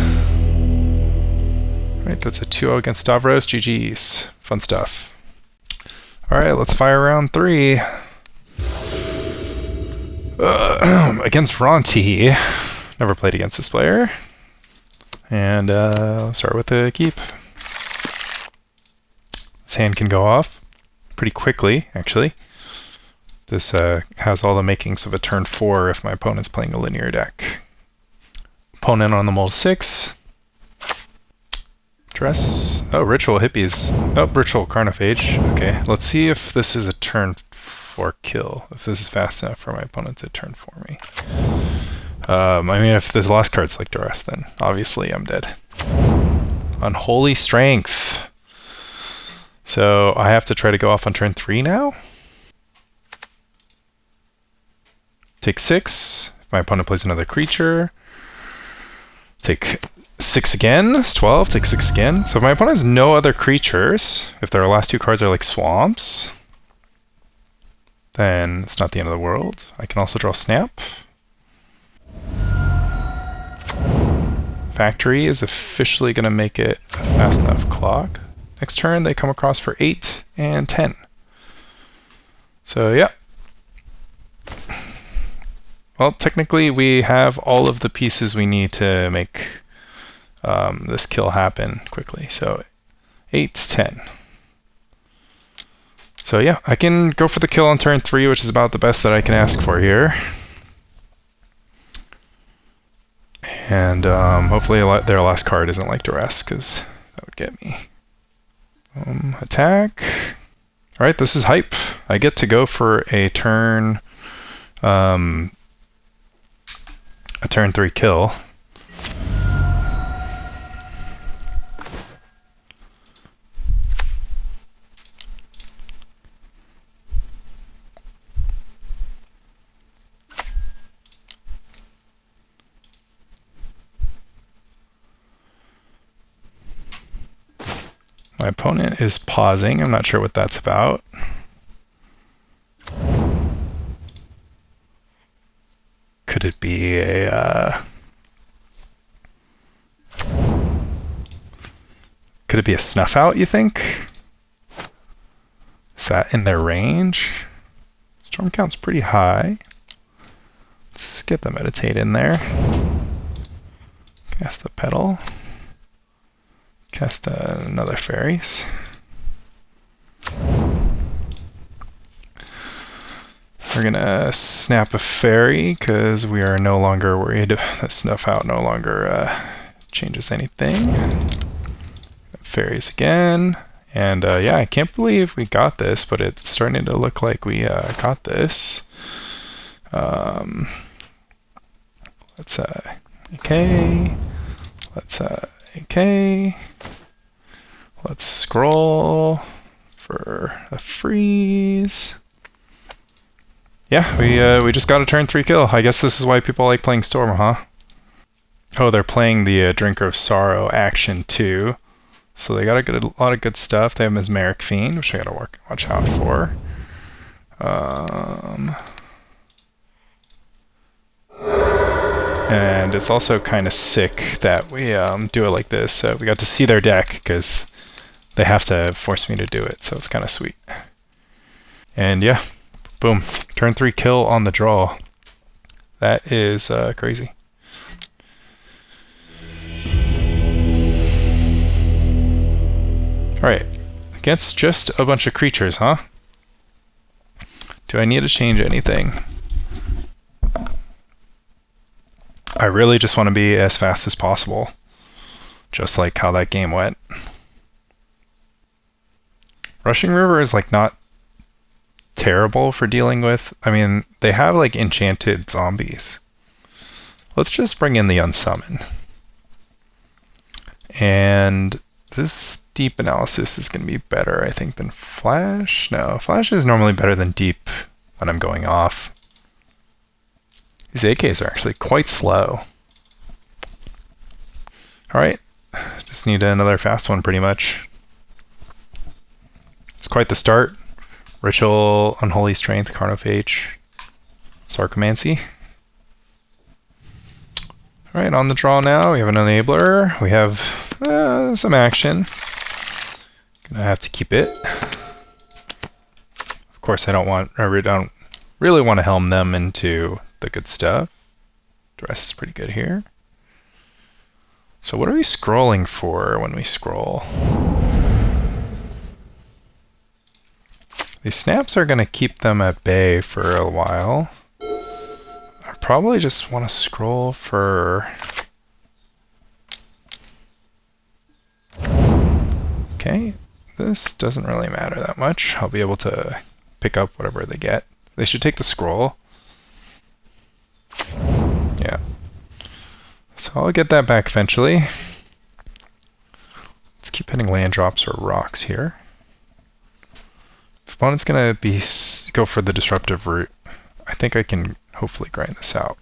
S1: Right, that's a 2-0 against Stavros. GG's. Fun stuff. Alright, let's fire round 3. Against Ronti. Never played against this player. And let's start with the keep. This hand can go off pretty quickly, actually. This has all the makings of a turn 4 if my opponent's playing a linear deck. Opponent on the mold 6. Dress. Oh, Ritual Hippies. Oh, Ritual Carnophage. Okay, let's see if this is a turn 4 kill. If this is fast enough for my opponent to turn for me. I mean, if this last card's like Duress, then obviously I'm dead. Unholy Strength. So I have to try to go off on turn 3 now? Take 6. If my opponent plays another creature. Take 6 again. It's 12. Take 6 again. So if my opponent has no other creatures, if their last 2 cards are like swamps, then it's not the end of the world. I can also draw Snap. Factory is officially going to make it a fast enough clock. Next turn they come across for 8 and 10. So yeah. Well, technically we have all of the pieces we need to make this kill happen quickly. So 8, 10. So yeah, I can go for the kill on turn 3, which is about the best that I can ask for here. And hopefully their last card isn't like Duress, because that would get me. Attack. Alright, this is hype. I get to go for a turn 3 kill. My opponent is pausing. I'm not sure what that's about. Could it be a could it be a snuff out, you think? Is that in their range? Storm count's pretty high. Let's get the Meditate in there. Cast the Petal. Cast another Fairies. We're gonna snap a Fairy because we are no longer worried that Snuff Out no longer changes anything. Fairies again. And yeah, I can't believe we got this, but it's starting to look like we got this. Let's AK. Let's AK. Let's scroll for a freeze. Yeah, we just got a turn 3 kill. I guess this is why people like playing Storm, huh? Oh, they're playing the Drinker of Sorrow action too. So they got a lot of good stuff. They have Mesmeric Fiend, which I gotta watch out for. And it's also kind of sick that we do it like this. So we got to see their deck because they have to force me to do it. So it's kind of sweet. And yeah, boom. Turn 3 kill on the draw. That is crazy. Alright, against just a bunch of creatures, huh? Do I need to change anything? I really just want to be as fast as possible, just like how that game went. Rushing River is like not terrible for dealing with. I mean, they have like enchanted zombies. Let's just bring in the Unsummon. And this Deep Analysis is going to be better, I think, than Flash. No, Flash is normally better than Deep when I'm going off. These AKs are actually quite slow. Alright, just need another fast one pretty much. It's quite the start. Ritual, Unholy Strength, Carnophage, Sarcomancy. Alright, on the draw now, we have an Enabler. We have some action. Gonna have to keep it. Of course, I don't really want to helm them into the good stuff. Dress is pretty good here. So what are we scrolling for when we scroll? These snaps are going to keep them at bay for a while. I probably just want to scroll for... Okay, this doesn't really matter that much. I'll be able to pick up whatever they get. They should take the scroll. Yeah. So I'll get that back eventually. Let's keep hitting land drops or rocks here. If opponent's gonna go for the disruptive route, I think I can hopefully grind this out.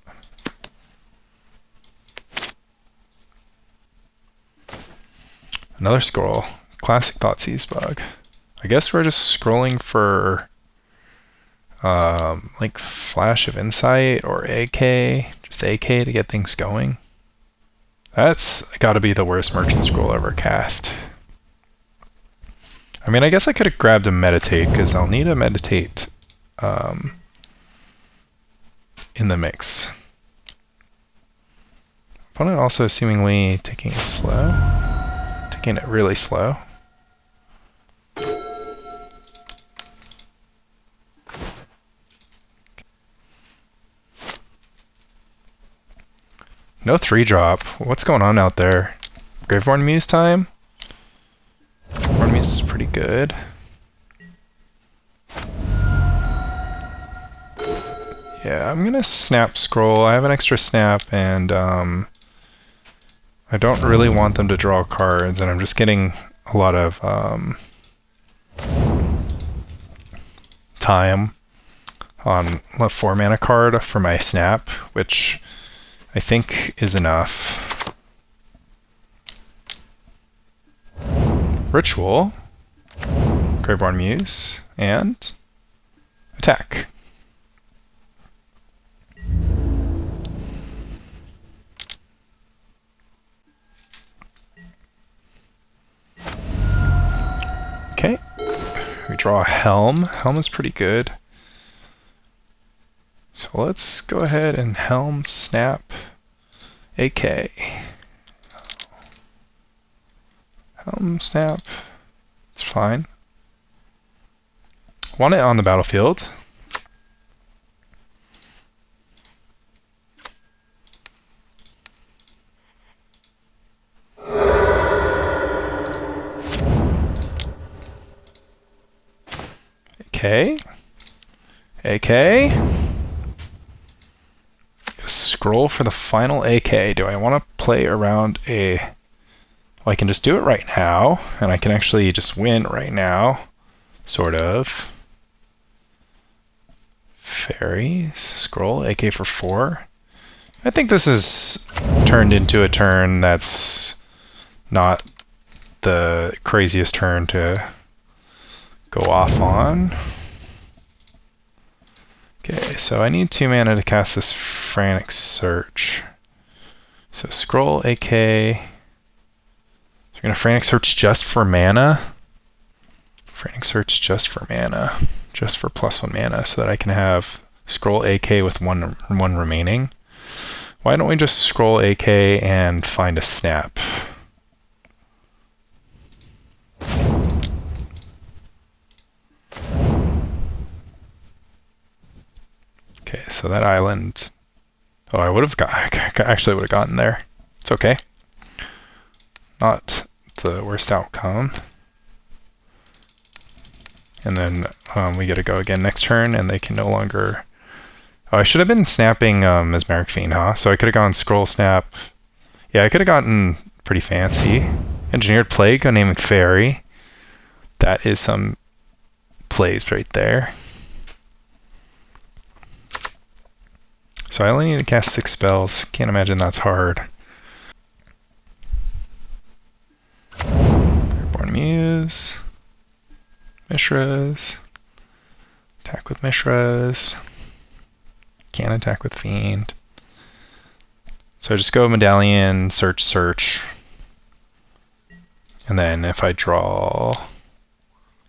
S1: Another scroll. Classic Thoughtseize bug. I guess we're just scrolling for like Flash of Insight or AK, just AK to get things going. That's gotta be the worst merchant scroll ever cast. I mean, I guess I could have grabbed a Meditate, because I'll need a Meditate in the mix. Opponent also seemingly taking it slow. Taking it really slow. No 3-drop. What's going on out there? Premodern Muse time? Premodern Muse is pretty good. Yeah, I'm gonna snap scroll. I have an extra snap, and I don't really want them to draw cards, and I'm just getting a lot of time on a 4-mana card for my snap, which I think is enough. Ritual, Premodern Muse, and attack. Okay, we draw a Helm. Helm is pretty good. So let's go ahead and Helm, Snap, AK. Helm, Snap, it's fine. Want it on the battlefield. AK. AK. scroll for the final AK. Do I want to play around a... Well, I can just do it right now, and I can actually just win right now, sort of. Fairies, scroll, AK for 4. I think this is turned into a turn that's not the craziest turn to go off on. Okay, so I need 2 mana to cast this Frantic Search. So scroll, AK. We're going to Frantic Search just for mana. Frantic Search just for mana. Just for +1 mana so that I can have scroll AK with one remaining. Why don't we just scroll AK and find a snap? Okay, so that island... Oh, I would have got... I actually would have gotten there. It's okay. Not the worst outcome. And then we get to go again next turn, and they can no longer... Oh, I should have been snapping Mesmeric Fiend, huh? So I could have gone Scroll Snap. Yeah, I could have gotten pretty fancy. Engineered Plague on naming Fairy. That is some plays right there. So I only need to cast 6 spells. Can't imagine that's hard. Premodern Muse. Mishras. Attack with Mishras. Can't attack with Fiend. So I just go Medallion, search, search. And then if I draw...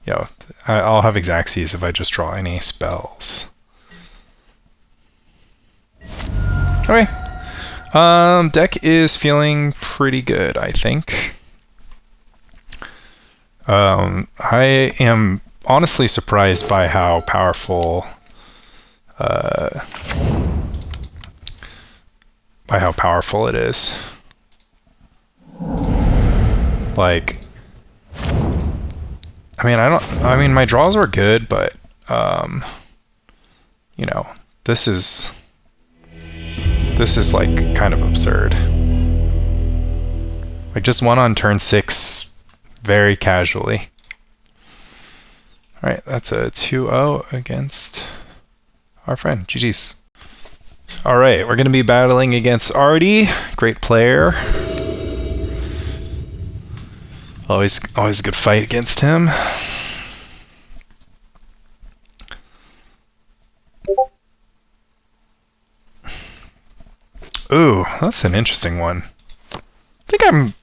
S1: Yeah, I'll have Exacxes if I just draw any spells. Okay. Deck is feeling pretty good, I think. I am honestly surprised by how powerful it is. Like, I mean my draws were good, but you know, this is like kind of absurd. I just won on turn 6 very casually. Alright, that's a 2-0 against our friend. GG's. Alright, we're going to be battling against Artie. Great player. Always a good fight against him. Ooh, that's an interesting one. I think I'm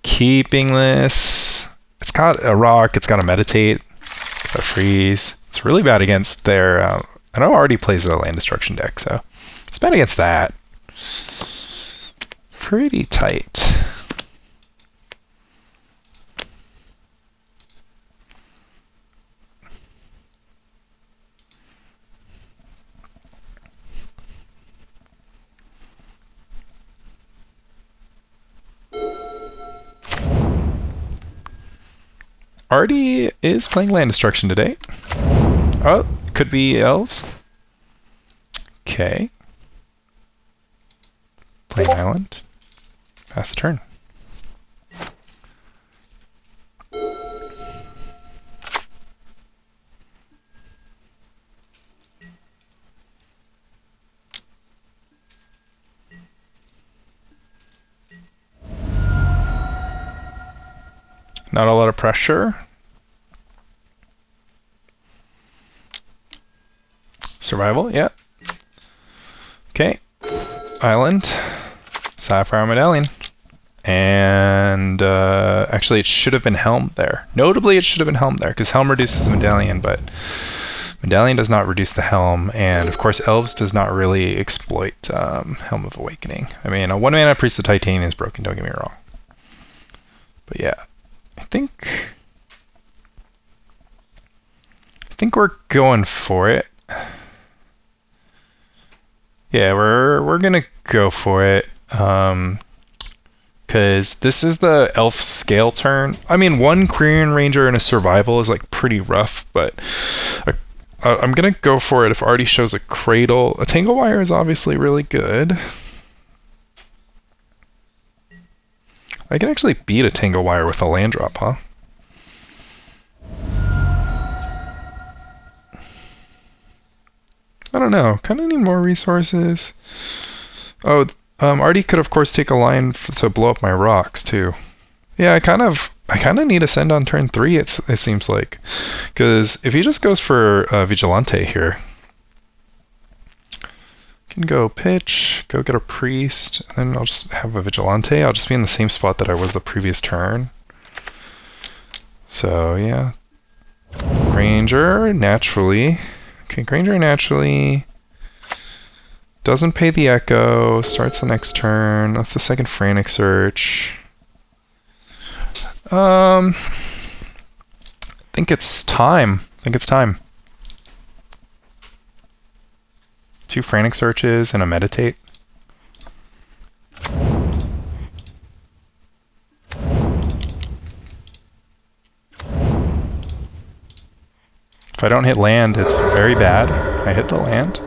S1: keeping this. It's got a rock, it's got a meditate, got a freeze. It's really bad against their... I know Artie plays a land destruction deck, so it's bad against that. Pretty tight. Artie is playing land destruction today. Oh, could be elves. Okay. Playing island. Pass the turn. Not a lot of pressure. Survival, yeah. Okay. Island. Sapphire Medallion. And actually it should have been Helm there. Notably it should have been Helm there, because Helm reduces Medallion, but Medallion does not reduce the Helm, and of course Elves does not really exploit Helm of Awakening. I mean, a 1-mana Priest of Titania is broken, don't get me wrong. But yeah. I think we're going for it. Yeah, we're gonna go for it. Cause this is the elf scale turn. I mean, 1 Quirion Ranger and a survival is like pretty rough, but I'm gonna go for it if Artie shows a cradle. A Tangle Wire is obviously really good. I can actually beat a Tangle Wire with a land drop, huh? I don't know. Kind of need more resources. Oh, Artie could of course take a line to blow up my rocks too. Yeah, I kind of need a send on turn 3. It seems like, because if he just goes for Vigilante here, can go pitch, go get a priest, and then I'll just have a Vigilante. I'll just be in the same spot that I was the previous turn. So yeah, Granger naturally. Okay, Granger naturally. Doesn't pay the Echo, starts the next turn. That's the second Frantic Search. I think it's time. 2 Frantic Searches and a Meditate. If I don't hit land, it's very bad. I hit the land.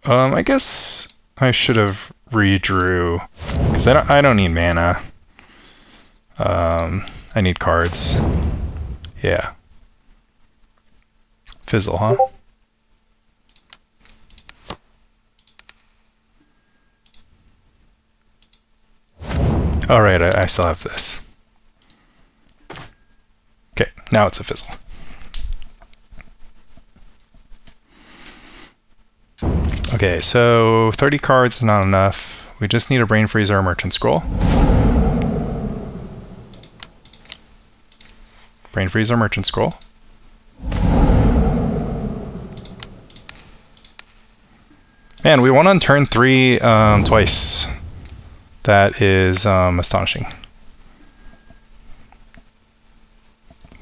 S1: I guess I should have redrew, because I don't need mana. I need cards. Yeah. Fizzle, huh? Alright, I still have this. Okay, now it's a fizzle. Okay, so 30 cards is not enough. We just need a Brain Freeze or a Merchant Scroll. Brain Freeze or Merchant Scroll. Man, we won on turn 3 twice. That is astonishing.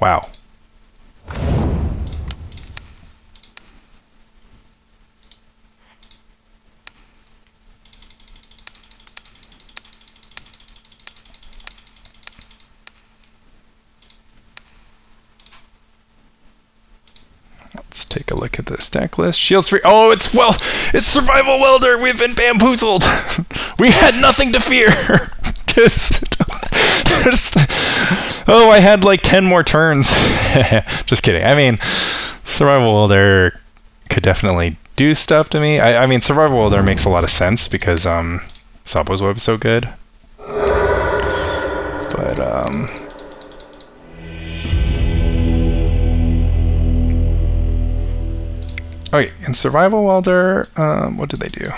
S1: Wow. Let's take a look at this deck list. Shields free. Oh, it's Survival Welder. We've been bamboozled. We had nothing to fear. Oh, I had like 10 more turns. Just kidding. I mean, Survival Welder could definitely do stuff to me. I mean, Survival Welder makes a lot of sense because Sabo's Web is so good. But okay, in Survival Welder, what did they do?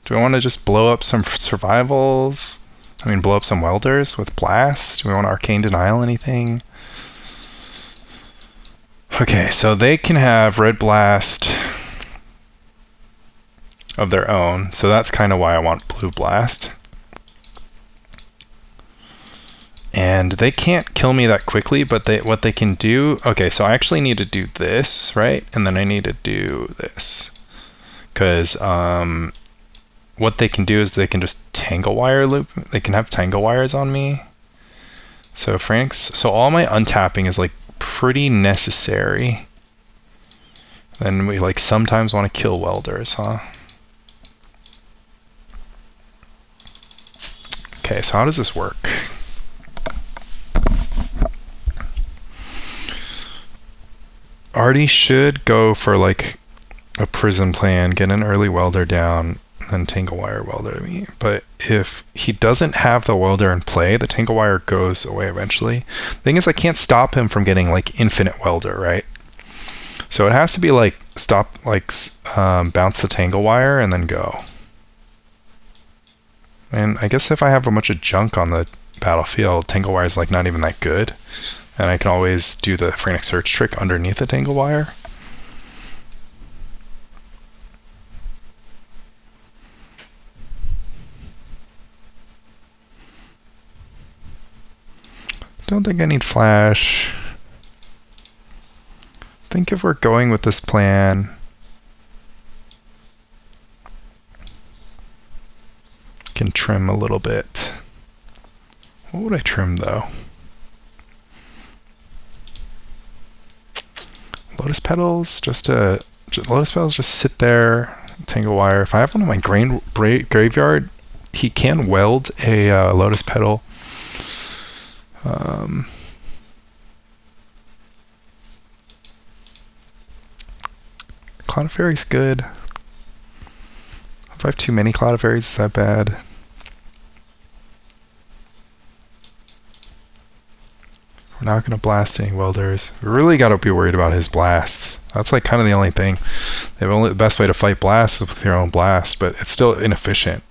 S1: Do we want to just blow up some survivals? I mean, blow up some welders with Blast? Do we want Arcane Denial anything? Okay, so they can have Red Blast of their own, so that's kind of why I want Blue Blast. And they can't kill me that quickly, but what they can do... Okay, so I actually need to do this, right? And then I need to do this. Because what they can do is they can just Tangle Wire loop. They can have Tangle Wires on me. So Frank's... So all my untapping is like pretty necessary. Then we like sometimes want to kill welders, huh? Okay, so how does this work? Artie should go for like a prison plan, get an early welder down, then Tangle Wire welder me. But if he doesn't have the welder in play, the Tangle Wire goes away eventually. The thing is, I can't stop him from getting like infinite welder, right? So it has to be like stop, like bounce the Tangle Wire and then go. And I guess if I have a bunch of junk on the battlefield, Tangle Wire is like not even that good. And I can always do the Frantic Search trick underneath the Tangle Wire. Don't think I need Flash. think if we're going with this plan, can trim a little bit. What would I trim though? Lotus petals, lotus petals just sit there. Tangle wire. If I have one in my graveyard, he can weld a lotus petal. Cloud of Fairy's good. If I have too many Cloud of Fairies, is that bad? We're not going to blast any Welders. We really got to be worried about his blasts. That's like kind of the only thing. The best way to fight blasts is with your own blast, but it's still inefficient.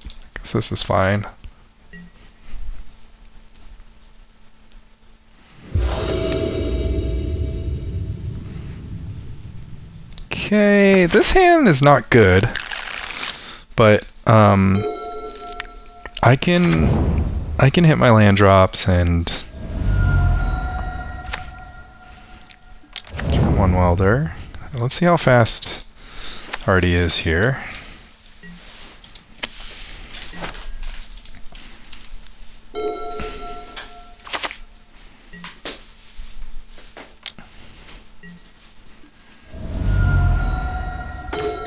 S1: I guess this is fine. Okay, this hand is not good, but I can hit my land drops and one Welder. Let's see how fast Artie is here.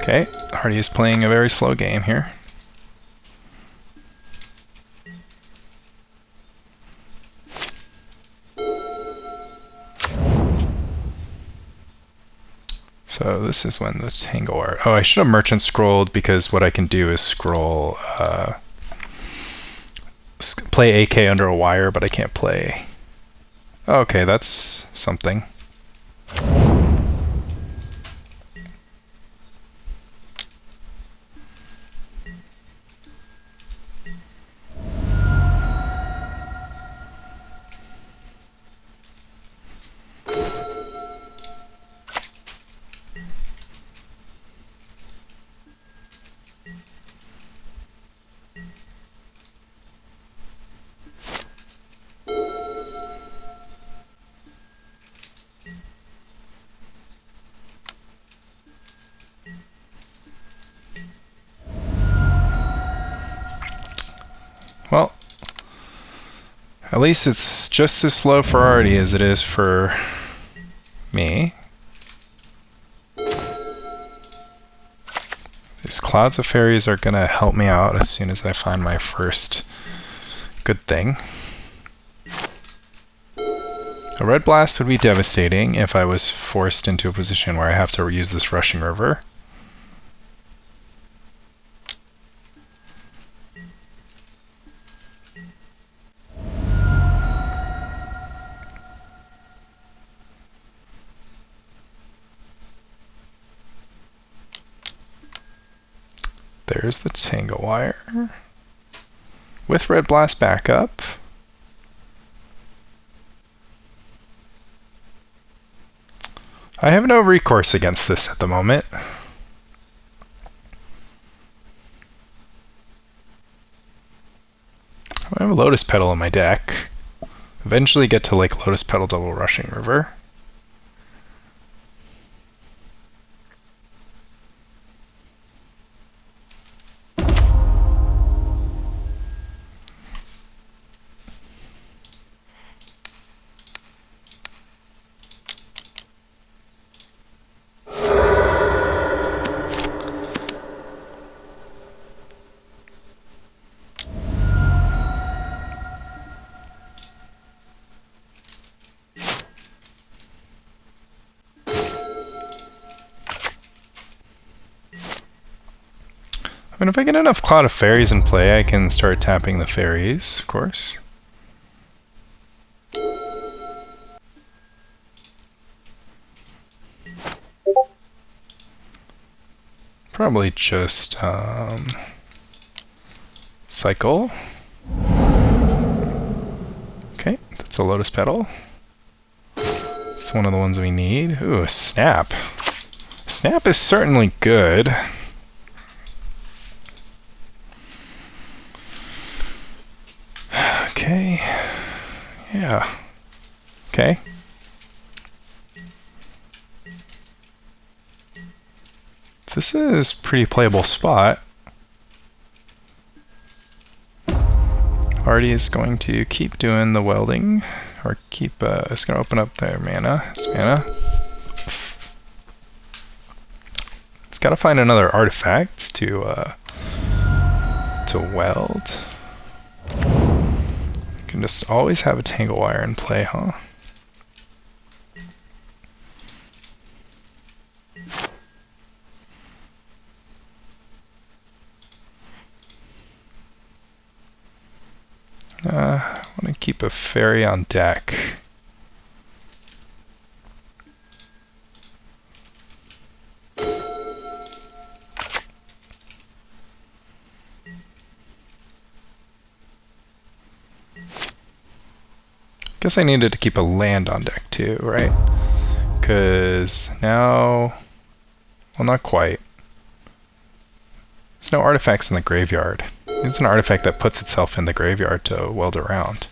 S1: Okay, Artie is playing a very slow game here. So this is when the Tangle Wire. Oh, I should have Merchant Scrolled, because what I can do is scroll, play AK under a wire, but I can't play. Okay, that's something. Well, at least it's just as slow for Artie as it is for me. These Clouds of Fairies are going to help me out as soon as I find my first good thing. A Red Blast would be devastating if I was forced into a position where I have to use this Rushing River. There's the Tangle Wire. With Red Blast backup. I have no recourse against this at the moment. I have a Lotus Petal in my deck. Eventually get to like Lotus Petal double Rushing River. And if I get enough Cloud of Fairies in play, I can start tapping the fairies, of course. Probably just cycle. Okay, that's a Lotus Petal. It's one of the ones we need. Ooh, a Snap. Snap is certainly good. Okay. Yeah. Okay. This is a pretty playable spot. Artie is going to keep doing the welding, or keep, it's going to open up their mana. It's mana. It's got to find another artifact to weld. You can just always have a tangle wire in play, huh? I want to keep a fairy on deck. Guess I needed to keep a land on deck too, right? Because now, well, not quite. There's no artifacts in the graveyard. It's an artifact that puts itself in the graveyard to weld around.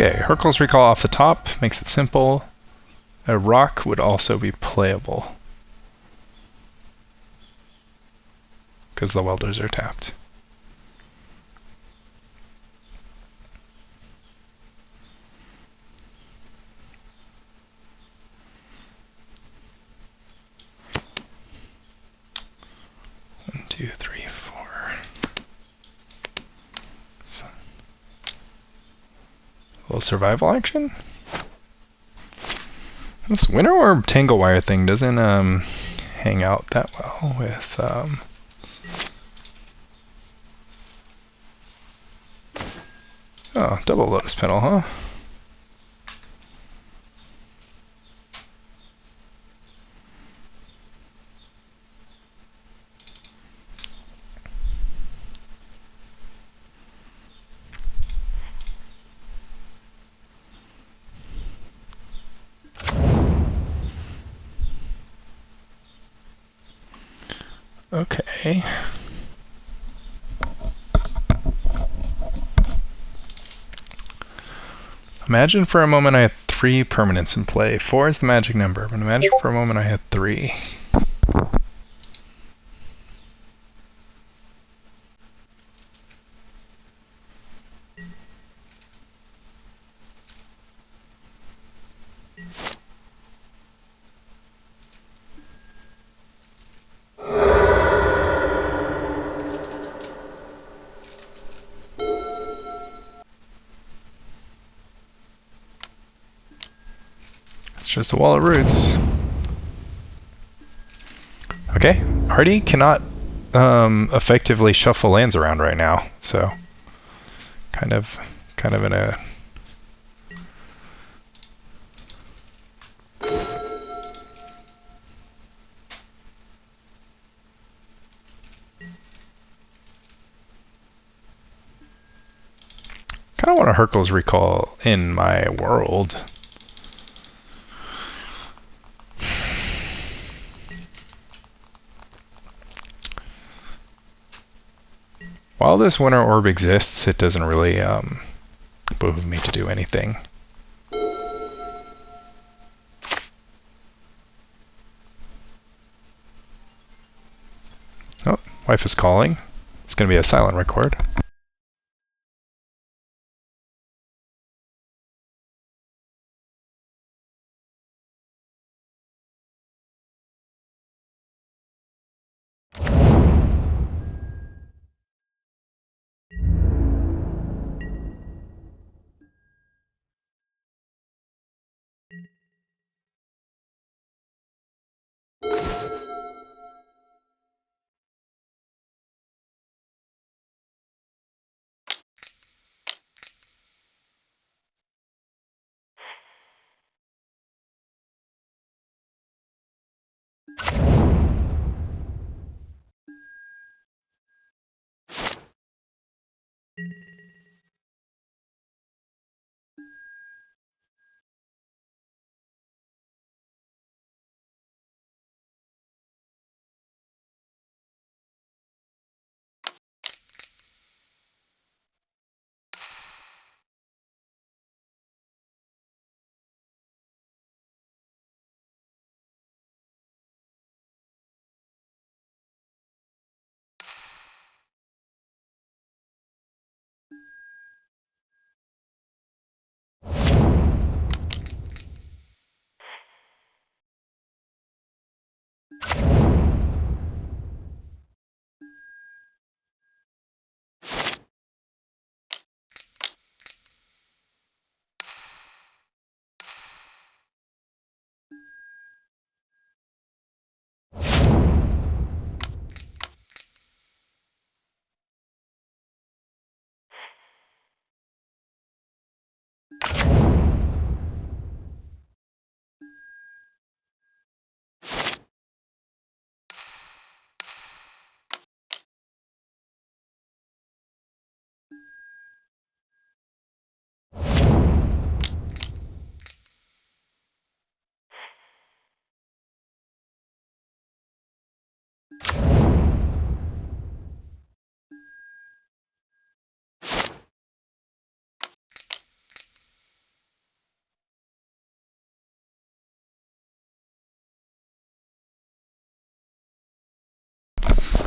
S1: Okay, Hurkyl's Recall off the top makes it simple. A rock would also be playable because the welders are tapped. One, two, three, four. So, a little survival action. This Winter Orb Tangle Wire thing doesn't hang out that well with oh, double Lotus Petal, huh? Okay. Imagine for a moment I had 3 permanents in play. 4 is the magic number, but imagine for a moment I had 3. Just a wall of roots. Okay, Artie cannot effectively shuffle lands around right now, so kind of in a kind of want a Hurkyl's Recall in my world. While this Winter Orb exists, it doesn't really behoove me to do anything. Oh, wife is calling. It's going to be a silent record.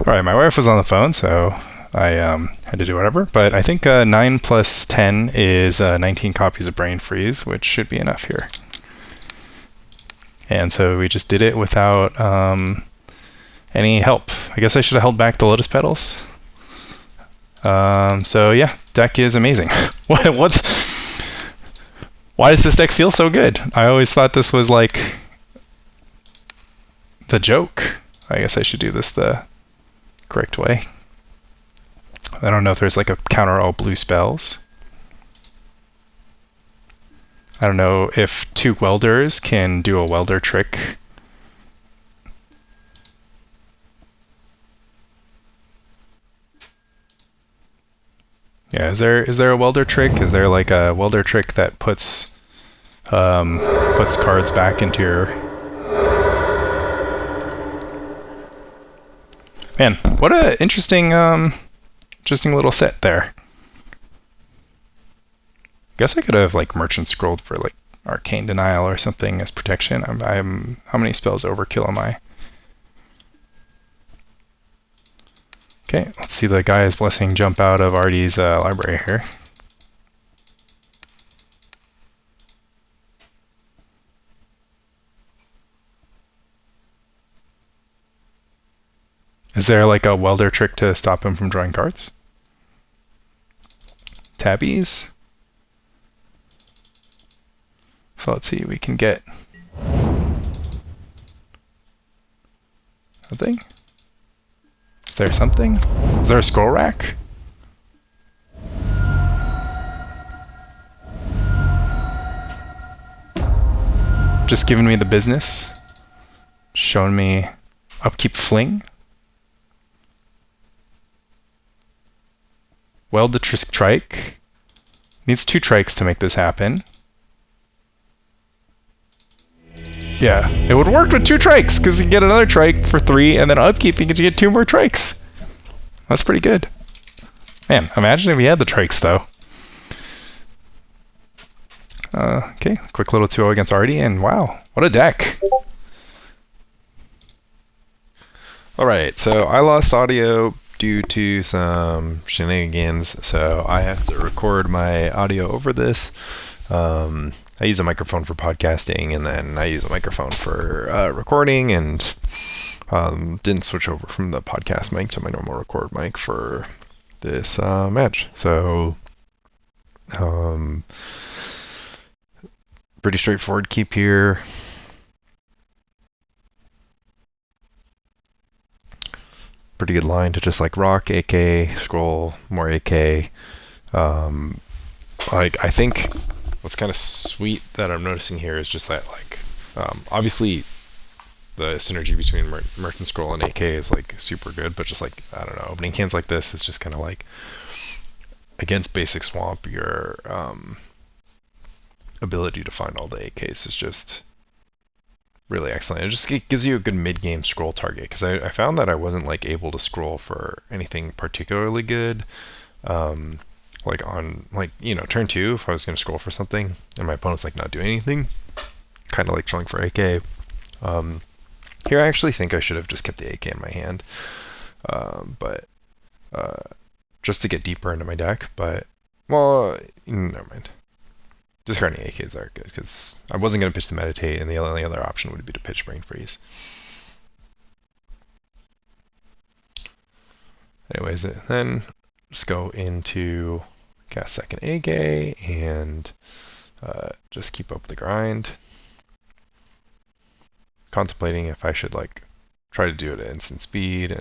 S1: All right, my wife was on the phone, so I had to do whatever. But I think 9 plus 10 is 19 copies of Brain Freeze, which should be enough here. And so we just did it without any help. I guess I should have held back the Lotus Petals. So yeah, deck is amazing. Why does this deck feel so good? I always thought this was like the joke. I guess I should do this the correct way. I don't know if there's like a counter all blue spells. I don't know if 2 Welders can do a Welder trick. Yeah, is there a Welder trick? Is there like a Welder trick that puts cards back into your... Man, what a interesting little set there. Guess I could have like Merchant Scrolled for like Arcane Denial or something as protection. I'm how many spells overkill am I? Okay, let's see the Gaia's Blessing jump out of Artie's library here. Is there like a Welder trick to stop him from drawing cards? Tabbies? So let's see, we can get nothing. Is there something? Is there a scroll rack? Just giving me the business. Showing me Upkeep Fling. Weld the Trike. Needs 2 Trikes to make this happen. Yeah, it would work with 2 Trikes, because you get another Trike for 3, and then Upkeep you get 2 more Trikes. That's pretty good. Man, imagine if we had the Trikes, though. Okay, quick little 2-0 against Artie, and wow, what a deck. Alright, so I lost audio due to some shenanigans, so I have to record my audio over this. I use a microphone for podcasting, and then I use a microphone for recording, and didn't switch over from the podcast mic to my normal record mic for this match. So, pretty straightforward keep here. Pretty good line to just like rock, AK, scroll, more AK. I think what's kind of sweet that I'm noticing here is just that like obviously the synergy between Merchant Scroll and AK is like super good, but just like I don't know, opening hands like this is just kind of like against basic swamp, your ability to find all the AKs is just really excellent. It just gives you a good mid-game scroll target, because I found that I wasn't like able to scroll for anything particularly good. Like on turn 2, if I was going to scroll for something and my opponent's like not doing anything, kind of like trolling for AK. Here I actually think I should have just kept the AK in my hand, but just to get deeper into my deck. But well, never mind. Discarding AKs are good, because I wasn't going to pitch the Meditate, and the only other option would be to pitch Brain Freeze. Anyways, then just go into cast second AK and just keep up the grind. Contemplating if I should like try to do it at instant speed,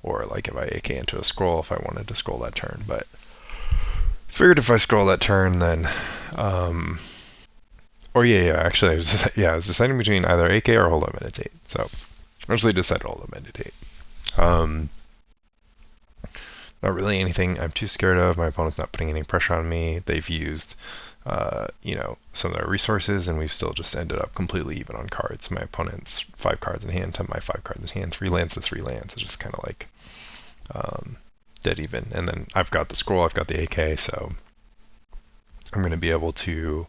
S1: or like if I AK into a scroll if I wanted to scroll that turn, but figured if I scroll that turn, then actually I was deciding between either AK or Hold Up Meditate, so eventually decided Hold Up Meditate. Not really anything I'm too scared of. My opponent's not putting any pressure on me. They've used some of their resources, and we've still just ended up completely even on cards. My opponent's 5 cards in hand to my 5 cards in hand, 3 lands to 3 lands. It's just kind of like dead even. And then I've got the scroll, I've got the AK, so I'm going to be able to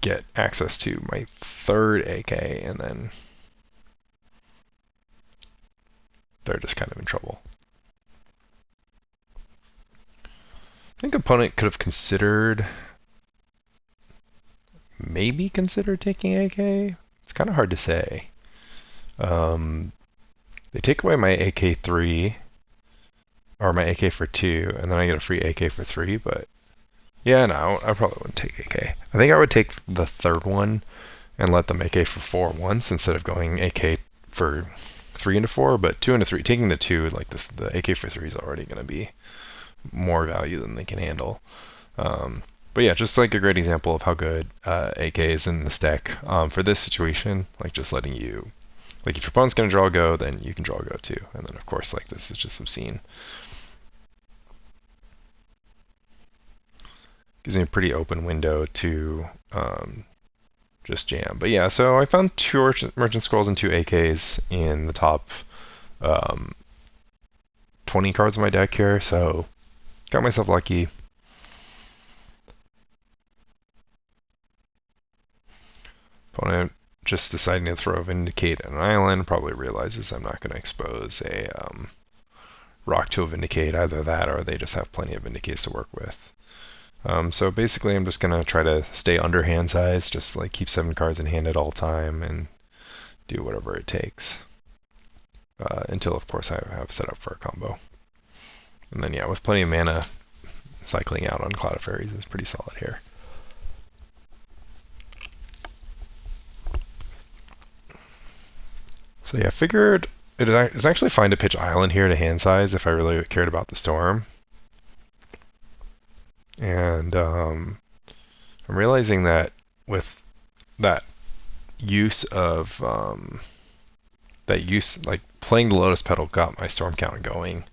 S1: get access to my 3rd AK, and then they're just kind of in trouble. I think opponent could have maybe considered taking AK. It's kind of hard to say. They take away my AK3, or my AK for 2, and then I get a free AK for 3, but yeah, no, I probably wouldn't take AK. I think I would take the 3rd one and let them AK for 4 once, instead of going AK for 3 into 4, but 2 into 3, taking the 2, like this, the AK for 3 is already going to be more value than they can handle. But yeah, just like a great example of how good AK is in this deck for this situation, like just letting you, like if your opponent's going to draw a go, then you can draw a go too. And then of course, like this is just obscene. Gives me a pretty open window to just jam. But yeah, so I found 2 Merchant Scrolls and 2 AKs in the top 20 cards of my deck here, so got myself lucky. Opponent just deciding to throw a Vindicate at an island, probably realizes I'm not going to expose a rock to a Vindicate, either that or they just have plenty of Vindicates to work with. So basically I'm just going to try to stay under hand size, just like keep 7 cards in hand at all time and do whatever it takes. Until of course I have set up for a combo. And then yeah, with plenty of mana, cycling out on Cloud of Fairies is pretty solid here. So yeah, I figured it's actually fine to pitch Island here to hand size if I really cared about the Storm. And I'm realizing that with that use, like playing the Lotus Petal got my Storm count going.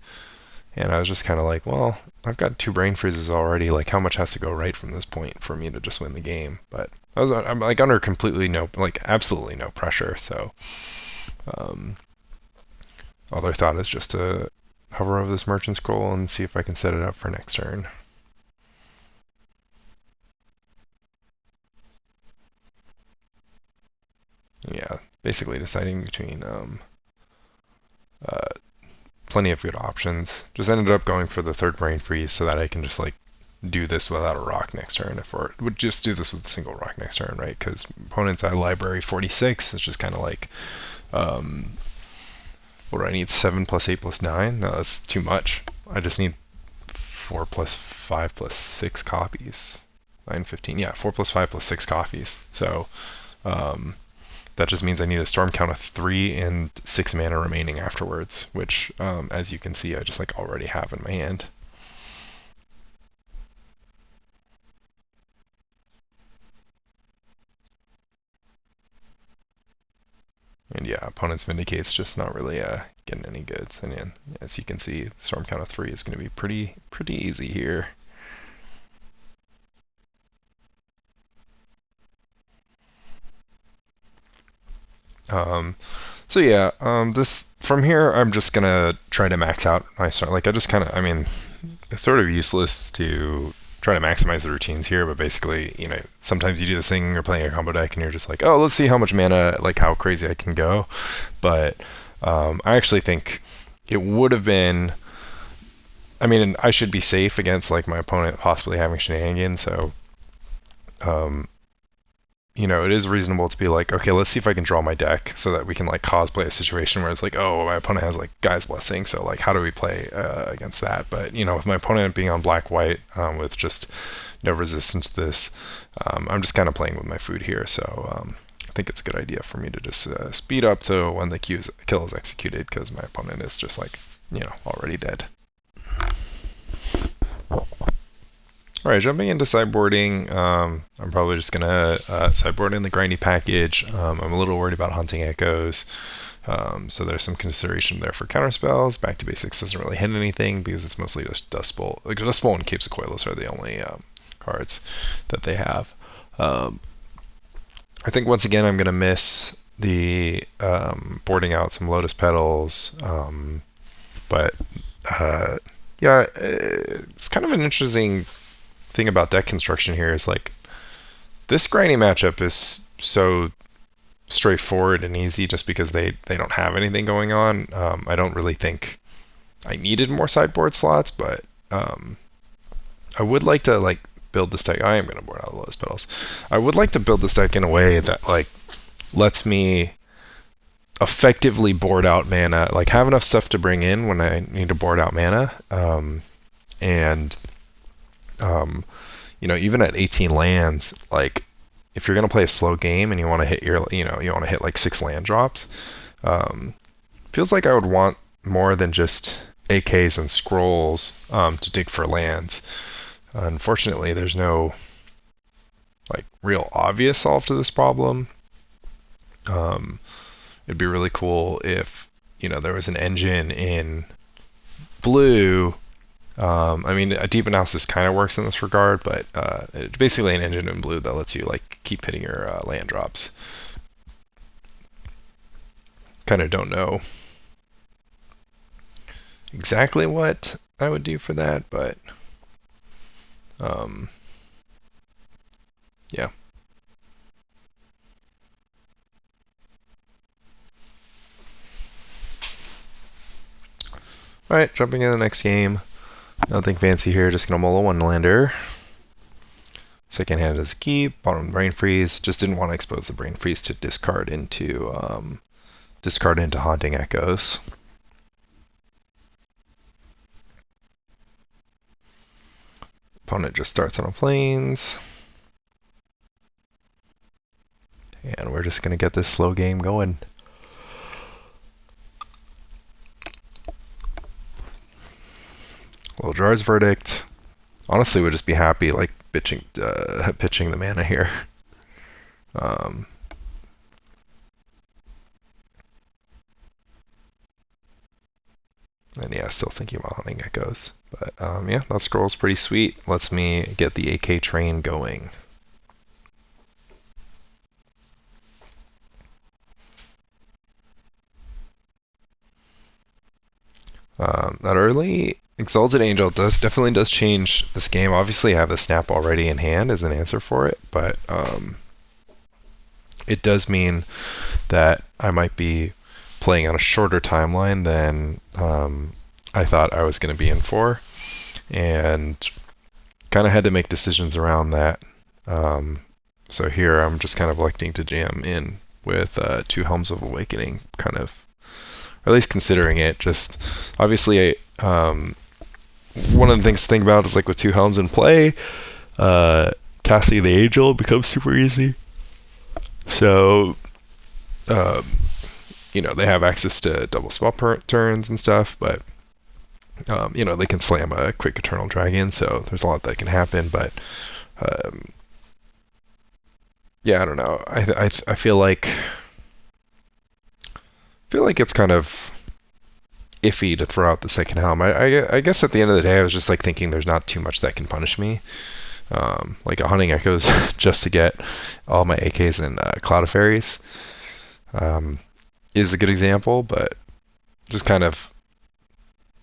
S1: And I was just kind of like, well, I've got 2 Brain Freezes already. Like, how much has to go right from this point for me to just win the game? But I'm like under absolutely no pressure. So, other thought is just to hover over this Merchant Scroll and see if I can set it up for next turn. Yeah, basically deciding between plenty of good options. Just ended up going for the 3rd Brain Freeze so that I can just like do this without a rock next turn. Would just do this with a single rock next turn, right? Because opponents at library 46, it's just kind of like, what do I need? 7 plus 8 plus 9? No, that's too much. I just need 4 plus 5 plus 6 copies. 9, 15. Yeah, 4 plus 5 plus 6 copies. So, that just means I need a Storm count of 3 and 6 mana remaining afterwards, which, as you can see, I just like already have in my hand. And yeah, opponent's Vindicate's just not really getting any goods. And yeah, as you can see, Storm count of 3 is going to be pretty easy here. So yeah, this from here, I'm just gonna try to max out my start. Like I just kind of, I mean, it's sort of useless to try to maximize the routines here, but basically, you know, sometimes you do this thing, you're playing a combo deck, and you're just like, oh, let's see how much mana, like how crazy I can go. But I actually think it would have been. I mean, I should be safe against like my opponent possibly having shenanigans, so. You know, it is reasonable to be like, okay, let's see if I can draw my deck so that we can like cosplay a situation where it's like, oh, my opponent has like Guy's Blessing, so like how do we play against that? But you know, with my opponent being on black-white with just no resistance to this, I'm just kind of playing with my food here. So I think it's a good idea for me to just speed up to when the kill is executed because my opponent is just like, you know, already dead. Alright, jumping into sideboarding, I'm probably just going to sideboard in the grindy package. I'm a little worried about hunting echoes, so there's some consideration there for counterspells. Back to basics doesn't really hit anything because it's mostly just Dust Bolt. Like Dust Bolt and Caves of Coilus are the only cards that they have. I think once again I'm going to miss the boarding out some Lotus Petals, but yeah, it's kind of an interesting thing about deck construction here is like this grindy matchup is so straightforward and easy just because they don't have anything going on. I don't really think I needed more sideboard slots, but I would like to like build this deck. I am going to board out the Lotus Petals. I would like to build this deck in a way that like lets me effectively board out mana, like have enough stuff to bring in when I need to board out mana, and you know, even at 18 lands, like if you're gonna play a slow game and you want to hit your, you know, you want to hit like 6 land drops, feels like I would want more than just AKs and scrolls to dig for lands. Unfortunately, there's no like real obvious solve to this problem. It'd be really cool if, you know, there was an engine in blue. I mean, a deep analysis kind of works in this regard, but it's basically an engine in blue that lets you like keep hitting your land drops. Kind of don't know exactly what I would do for that, but yeah. Alright, jumping in the next game. Nothing fancy here, just gonna mull a one-lander. Second hand is a keep, bottom Brain Freeze. Just didn't want to expose the Brain Freeze to discard into Haunting Echoes. Opponent just starts on a plains. And we're just gonna get this slow game going. Little Jar's Verdict. Honestly, would just be happy like pitching the mana here. And yeah, still thinking about Hunting Echoes. But yeah, that scroll's pretty sweet. Lets me get the AK train going. That early Exalted Angel definitely does change this game. Obviously, I have the snap already in hand as an answer for it, but it does mean that I might be playing on a shorter timeline than I thought I was going to be in for, and kind of had to make decisions around that. So here I'm just kind of electing to jam in with 2 Helms of Awakening, kind of, or at least considering it. Just obviously, one of the things to think about is like with 2 Helms in play, casting the Angel becomes super easy. So, you know, they have access to double spell turns and stuff, but you know, they can slam a quick Eternal Dragon, so there's a lot that can happen. But yeah, I don't know. I feel like feel like it's kind of iffy to throw out the second helm. I guess at the end of the day, I was just like thinking there's not too much that can punish me. Like a Hunting Echoes just to get all my AKs and Cloud of Fairies is a good example, but just kind of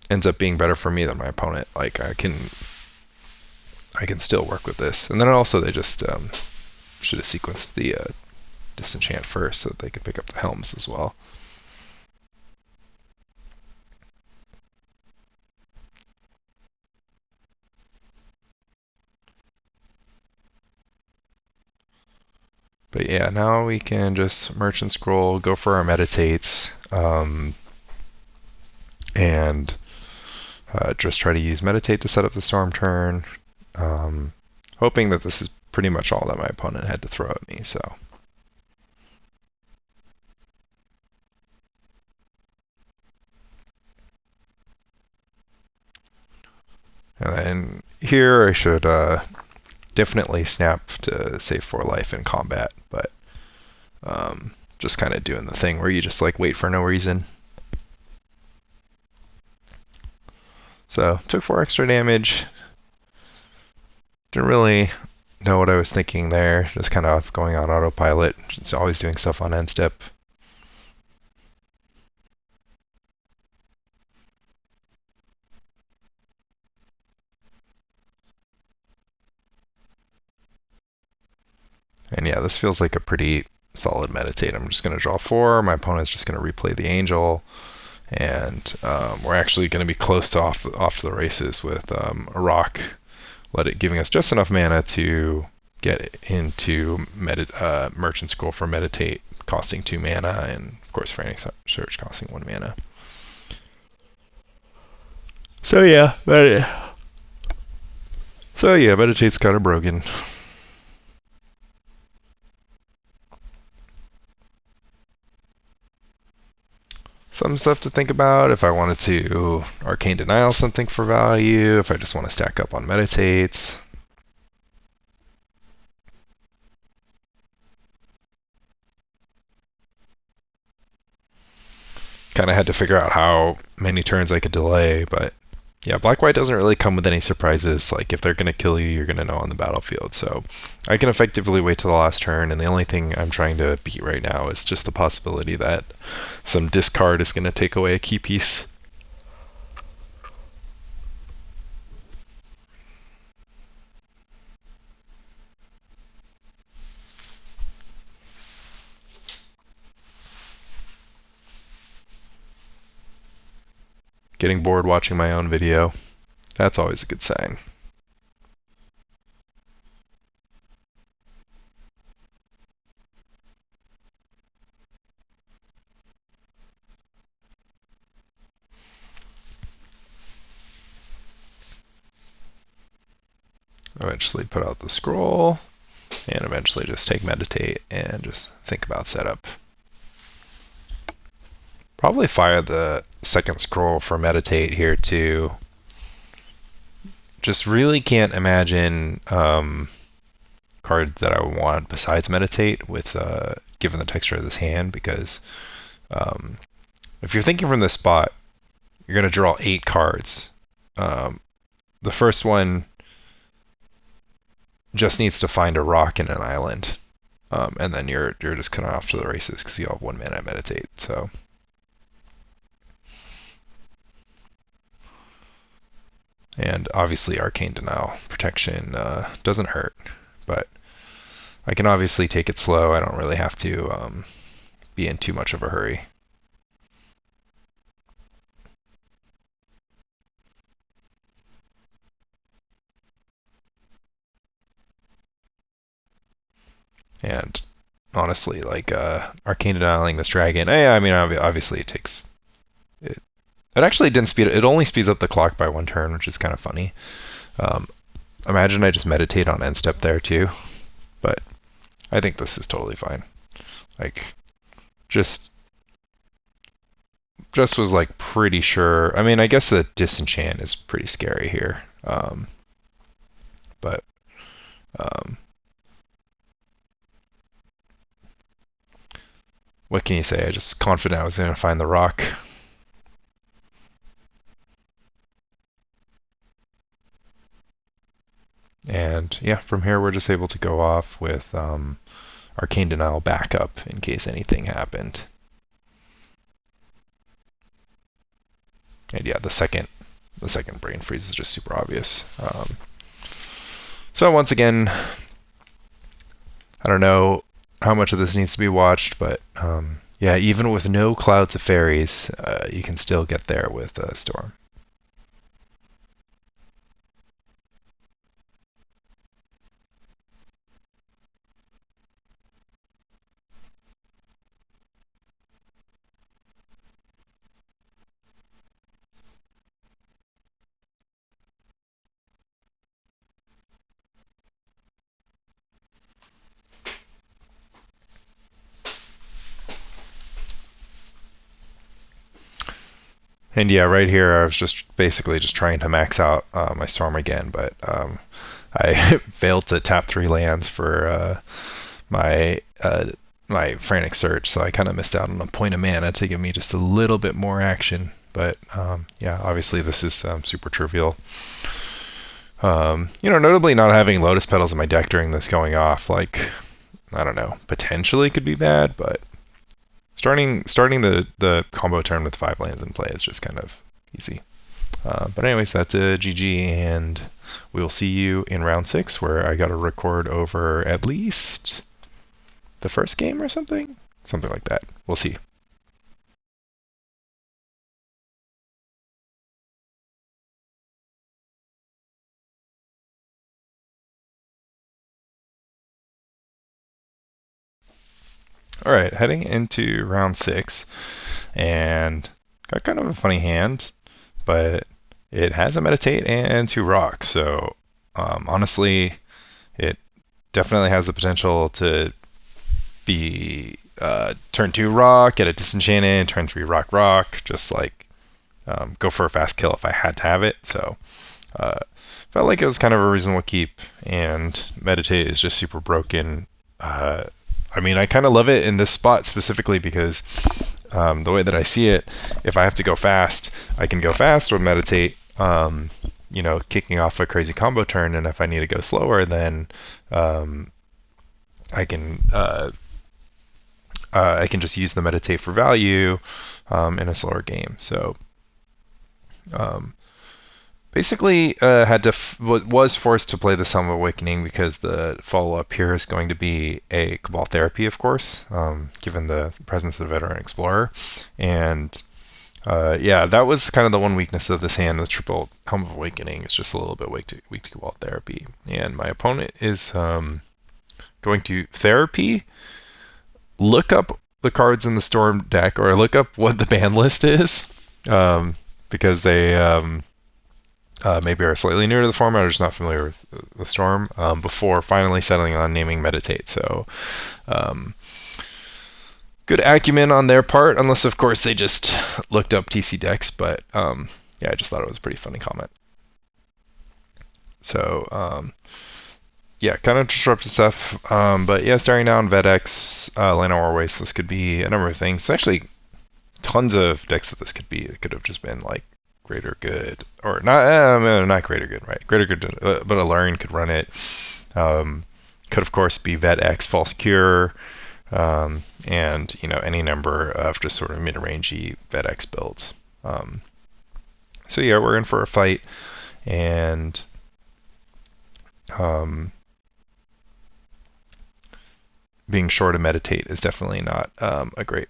S1: ends up being better for me than my opponent. Like I can still work with this. And then also they just should have sequenced the disenchant first so that they could pick up the helms as well. But yeah, now we can just Merchant Scroll, go for our Meditates, and just try to use Meditate to set up the Storm turn, hoping that this is pretty much all that my opponent had to throw at me. So. And then here I should definitely snap to save 4 life in combat, but just kind of doing the thing where you just like wait for no reason. So took 4 extra damage. Didn't really know what I was thinking there. Just kind of going on autopilot. Just always doing stuff on end step. And yeah, this feels like a pretty solid Meditate. I'm just going to draw 4. My opponent's just going to replay the Angel. And we're actually going to be close to off to the races with a Rock, giving us just enough mana to get into Merchant Scroll for Meditate, costing 2 mana, and of course Frantic Search costing 1 mana. So yeah, Meditate's kind of broken. Some stuff to think about if I wanted to Arcane Denial something for value, if I just want to stack up on Meditates. Kind of had to figure out how many turns I could delay, but yeah, Black-White doesn't really come with any surprises. Like, if they're going to kill you, you're going to know on the battlefield. So I can effectively wait till the last turn, and the only thing I'm trying to beat right now is just the possibility that some discard is going to take away a key piece. Getting bored watching my own video. That's always a good sign. Eventually put out the scroll, and eventually just take Meditate and just think about setup. Probably fire the second scroll for Meditate here too. Just really can't imagine card that I want besides Meditate with given the texture of this hand, because if you're thinking from this spot, you're going to draw 8 cards. The first one just needs to find a rock and an island, and then you're just kind of off to the races because you have 1 mana at Meditate. So. And obviously Arcane Denial protection doesn't hurt, but I can obviously take it slow. I don't really have to be in too much of a hurry. And honestly, like Arcane Denialing this dragon, I mean, obviously it takes... It actually didn't speed it only speeds up the clock by 1 turn, which is kind of funny. Imagine I just Meditate on end step there too, but I think this is totally fine. Like, just was like pretty sure. I mean, I guess the Disenchant is pretty scary here, but what can you say? I just confident I was going to find the rock. And yeah, from here we're just able to go off with Arcane Denial backup in case anything happened. And yeah, the second brain freeze is just super obvious. So once again, I don't know how much of this needs to be watched, but yeah, even with no Clouds of Fairies, you can still get there with Storm. And yeah, right here I was just basically just trying to max out my Storm again, but I failed to tap 3 lands for my Frantic Search, so I kind of missed out on a point of mana to give me just a little bit more action. But yeah, obviously this is super trivial. Notably not having Lotus Petals in my deck during this going off, like, I don't know, potentially could be bad, but starting the combo turn with 5 lands in play is just kind of easy. But anyways, that's a GG, and we'll see you in round 6, where I got to record over at least the first game or something like that. We'll see. All right, heading into round 6, and got kind of a funny hand, but it has a Meditate and 2 rocks, so honestly, it definitely has the potential to be turn 2 rock, get a Disenchanted, turn 3 rock, just like go for a fast kill if I had to have it. So felt like it was kind of a reasonable keep, and Meditate is just super broken. I mean, I kind of love it in this spot specifically because the way that I see it, if I have to go fast, I can go fast with Meditate, kicking off a crazy combo turn, and if I need to go slower, then I can just use the Meditate for value in a slower game. So basically, was forced to play the Helm of Awakening because the follow-up here is going to be a Cabal Therapy, of course, given the presence of the Veteran Explorer. And yeah, that was kind of the one weakness of this hand. The triple Helm of Awakening is just a little bit weak to Cabal Therapy. And my opponent is going to Therapy, look up the cards in the Storm deck, or look up what the ban list is, because they maybe are slightly newer to the format or just not familiar with the Storm, before finally settling on naming Meditate. So good acumen on their part, unless of course they just looked up TC decks, but yeah, I just thought it was a pretty funny comment. So yeah, kind of disruptive stuff, but yeah, staring down Vedex, Llanowar Waste, this could be a number of things. Actually, tons of decks that this could be. It could have just been like Greater Good, or not Greater Good, right? Greater Good, but Alarian could run it. Could of course be Vedex, False Cure, and any number of just sort of mid-rangey Vedex builds. So yeah, we're in for a fight, and being short of Meditate is definitely not a great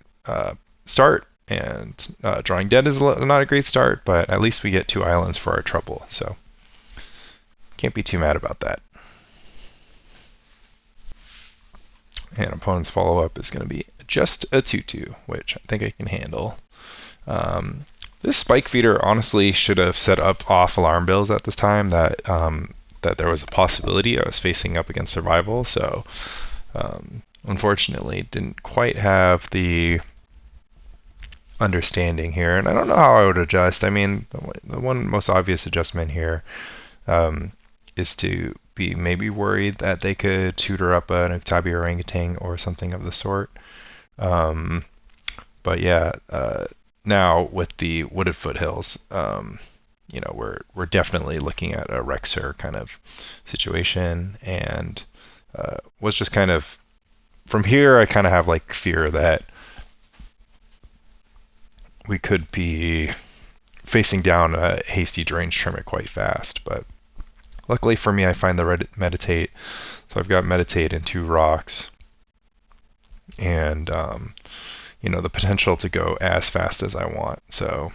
S1: start, and drawing Dead is not a great start, but at least we get 2 islands for our trouble, so can't be too mad about that. And opponent's follow-up is going to be just a 2/2, which I think I can handle. This Spike Feeder honestly should have set up off alarm bills at this time, that there was a possibility I was facing up against survival, so unfortunately didn't quite have the understanding here, and I don't know how I would adjust. I mean, the one most obvious adjustment here is to be maybe worried that they could tutor up an Uktabi Orangutan or something of the sort. But yeah, now with the wooded foothills, we're definitely looking at a RecSur kind of situation, and was just kind of from here. I kind of have like fear that we could be facing down a hasty deranged hermit quite fast, but luckily for me, I find the meditate. So I've got meditate and 2 rocks, and the potential to go as fast as I want. So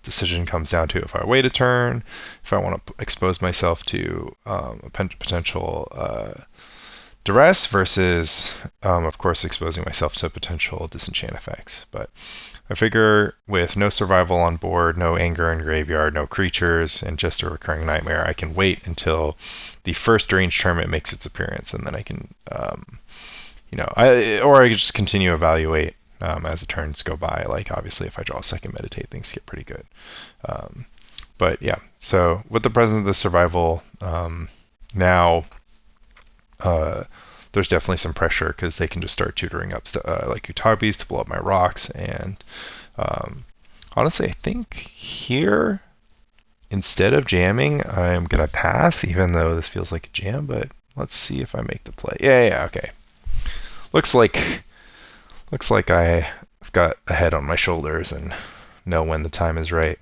S1: decision comes down to if I wait a turn, if I want to expose myself to a potential duress versus, of course, exposing myself to potential disenchant effects. But I figure with no survival on board, no anger in graveyard, no creatures, and just a recurring nightmare, I can wait until the first deranged hermit makes its appearance, and then I can, I can just continue to evaluate as the turns go by. Like obviously, if I draw a second meditate, things get pretty good. But yeah, so with the presence of the survival now. There's definitely some pressure because they can just start tutoring up like Utabis to blow up my rocks. And honestly, I think here, instead of jamming, I'm going to pass, even though this feels like a jam. But let's see if I make the play. Yeah, okay. Looks like I've got a head on my shoulders and know when the time is right.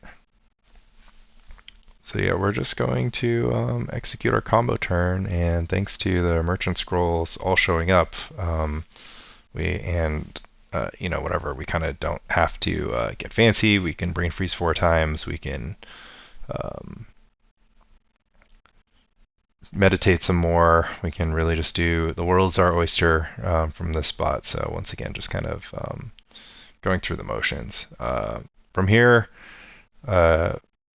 S1: So yeah, we're just going to execute our combo turn, and thanks to the merchant scrolls all showing up, whatever, we kind of don't have to get fancy. We can brain freeze 4 times. We can meditate some more. We can really just do the world's our oyster from this spot. So once again, just kind of going through the motions. From here,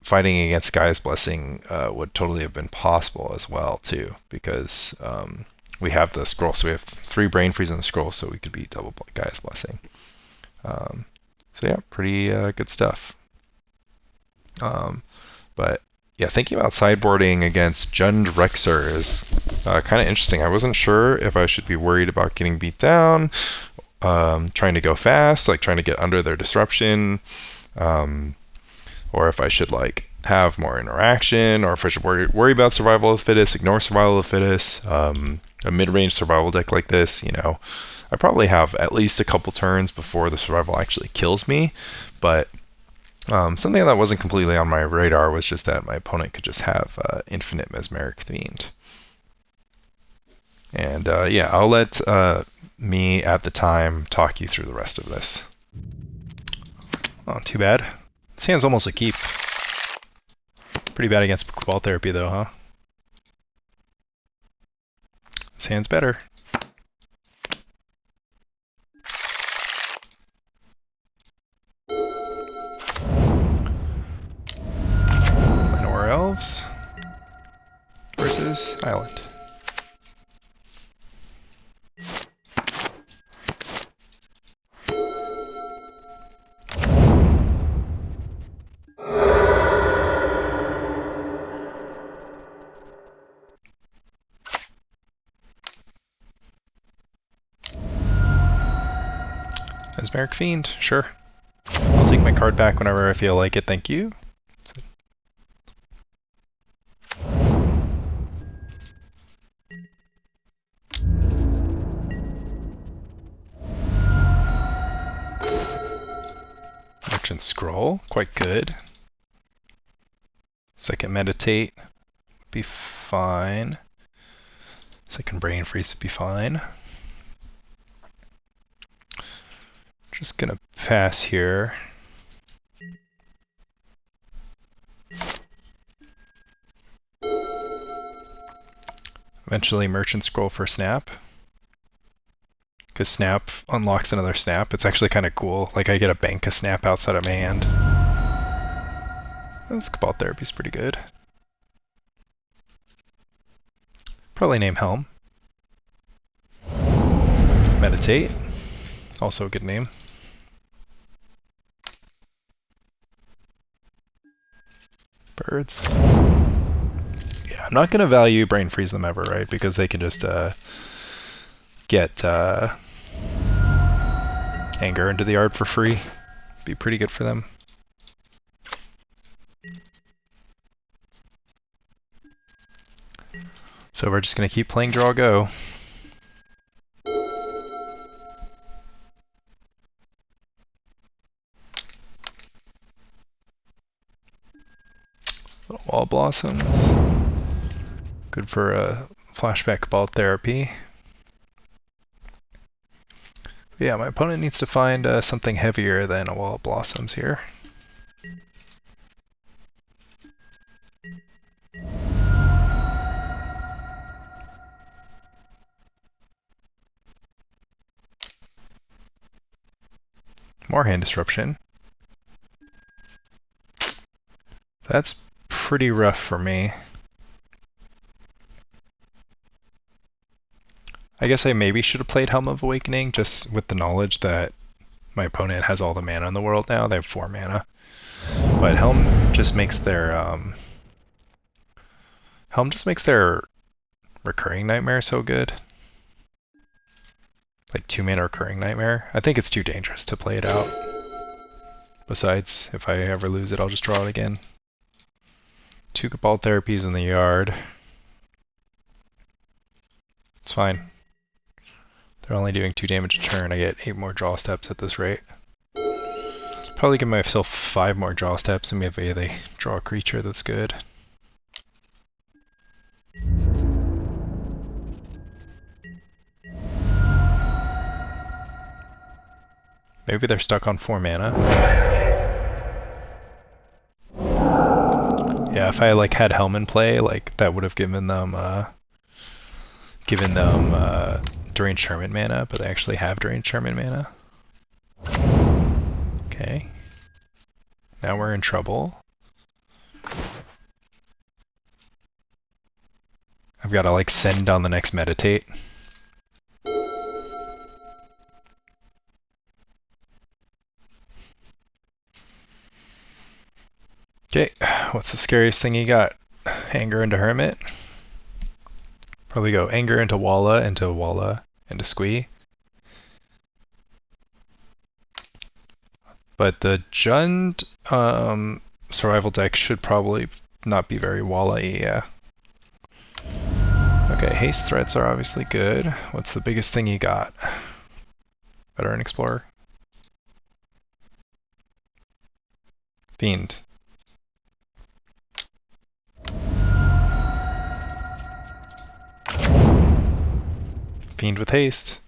S1: fighting against Gaia's Blessing would totally have been possible as well, too, because we have the scroll. So we have 3 brain freeze in the scroll, so we could be double Gaia's Blessing. So yeah, pretty good stuff. But yeah, thinking about sideboarding against Jund RecSur is kind of interesting. I wasn't sure if I should be worried about getting beat down, trying to go fast, like trying to get under their disruption, or if I should like have more interaction, or if I should worry about survival of the fittest, ignore survival of the fittest. A mid-range survival deck like this, I probably have at least a couple turns before the survival actually kills me. But something that wasn't completely on my radar was just that my opponent could just have infinite Mesmeric Fiend. And yeah, I'll let me at the time talk you through the rest of this. Oh, too bad. This hand's almost a keep. Pretty bad against Cabal Therapy though, huh? This hand's better. Minor Elves versus Island. Mesmeric Fiend, sure. I'll take my card back whenever I feel like it, thank you. Merchant Scroll, quite good. Second Meditate would be fine. Second Brain Freeze would be fine. Just gonna pass here. Eventually Merchant Scroll for Snap. Because Snap unlocks another Snap. It's actually kind of cool. Like I get a bank of Snap outside of my hand. This Cabal Therapy's pretty good. Probably name Helm. Meditate. Also a good name. Birds. Yeah, I'm not going to value Brain Freeze them ever, right? Because they can just get Anger into the yard for free. Be pretty good for them. So we're just going to keep playing draw go. Little wall blossoms. Good for flashback ball therapy. But yeah, my opponent needs to find something heavier than a wall of blossoms here. More hand disruption. That's pretty rough for me. I guess I maybe should have played Helm of Awakening just with the knowledge that my opponent has all the mana in the world now. They have 4 mana. But Helm just makes their Recurring Nightmare so good. Like 2 mana Recurring Nightmare. I think it's too dangerous to play it out. Besides, if I ever lose it, I'll just draw it again. 2 Cabal Therapies in the yard. It's fine. They're only doing 2 damage a turn. I get 8 more draw steps at this rate. Probably give myself 5 more draw steps and maybe they draw a creature that's good. Maybe they're stuck on 4 mana. Yeah, if I like had Helm in play, like that would have given them Deranged Hermit mana, but they actually have Deranged Hermit mana. Okay. Now we're in trouble. I've got to like send on the next Meditate. Okay, what's the scariest thing you got? Anger into Hermit? Probably go Anger into Walla, into Squee. But the Jund survival deck should probably not be very Walla-y, yeah. Okay, haste threats are obviously good. What's the biggest thing you got? Veteran Explorer? Fiend. Fiend with haste.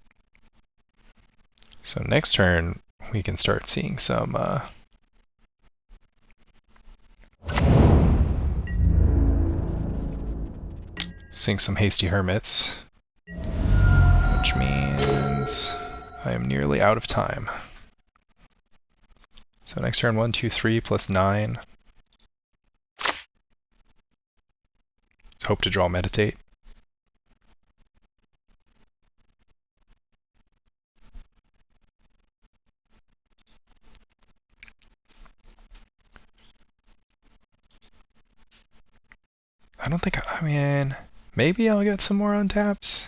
S1: So next turn we can start seeing some hasty hermits, which means I am nearly out of time. So next turn 1, 2, 3 plus 9. Hope to draw Meditate. I don't think, I mean, maybe I'll get some more untaps.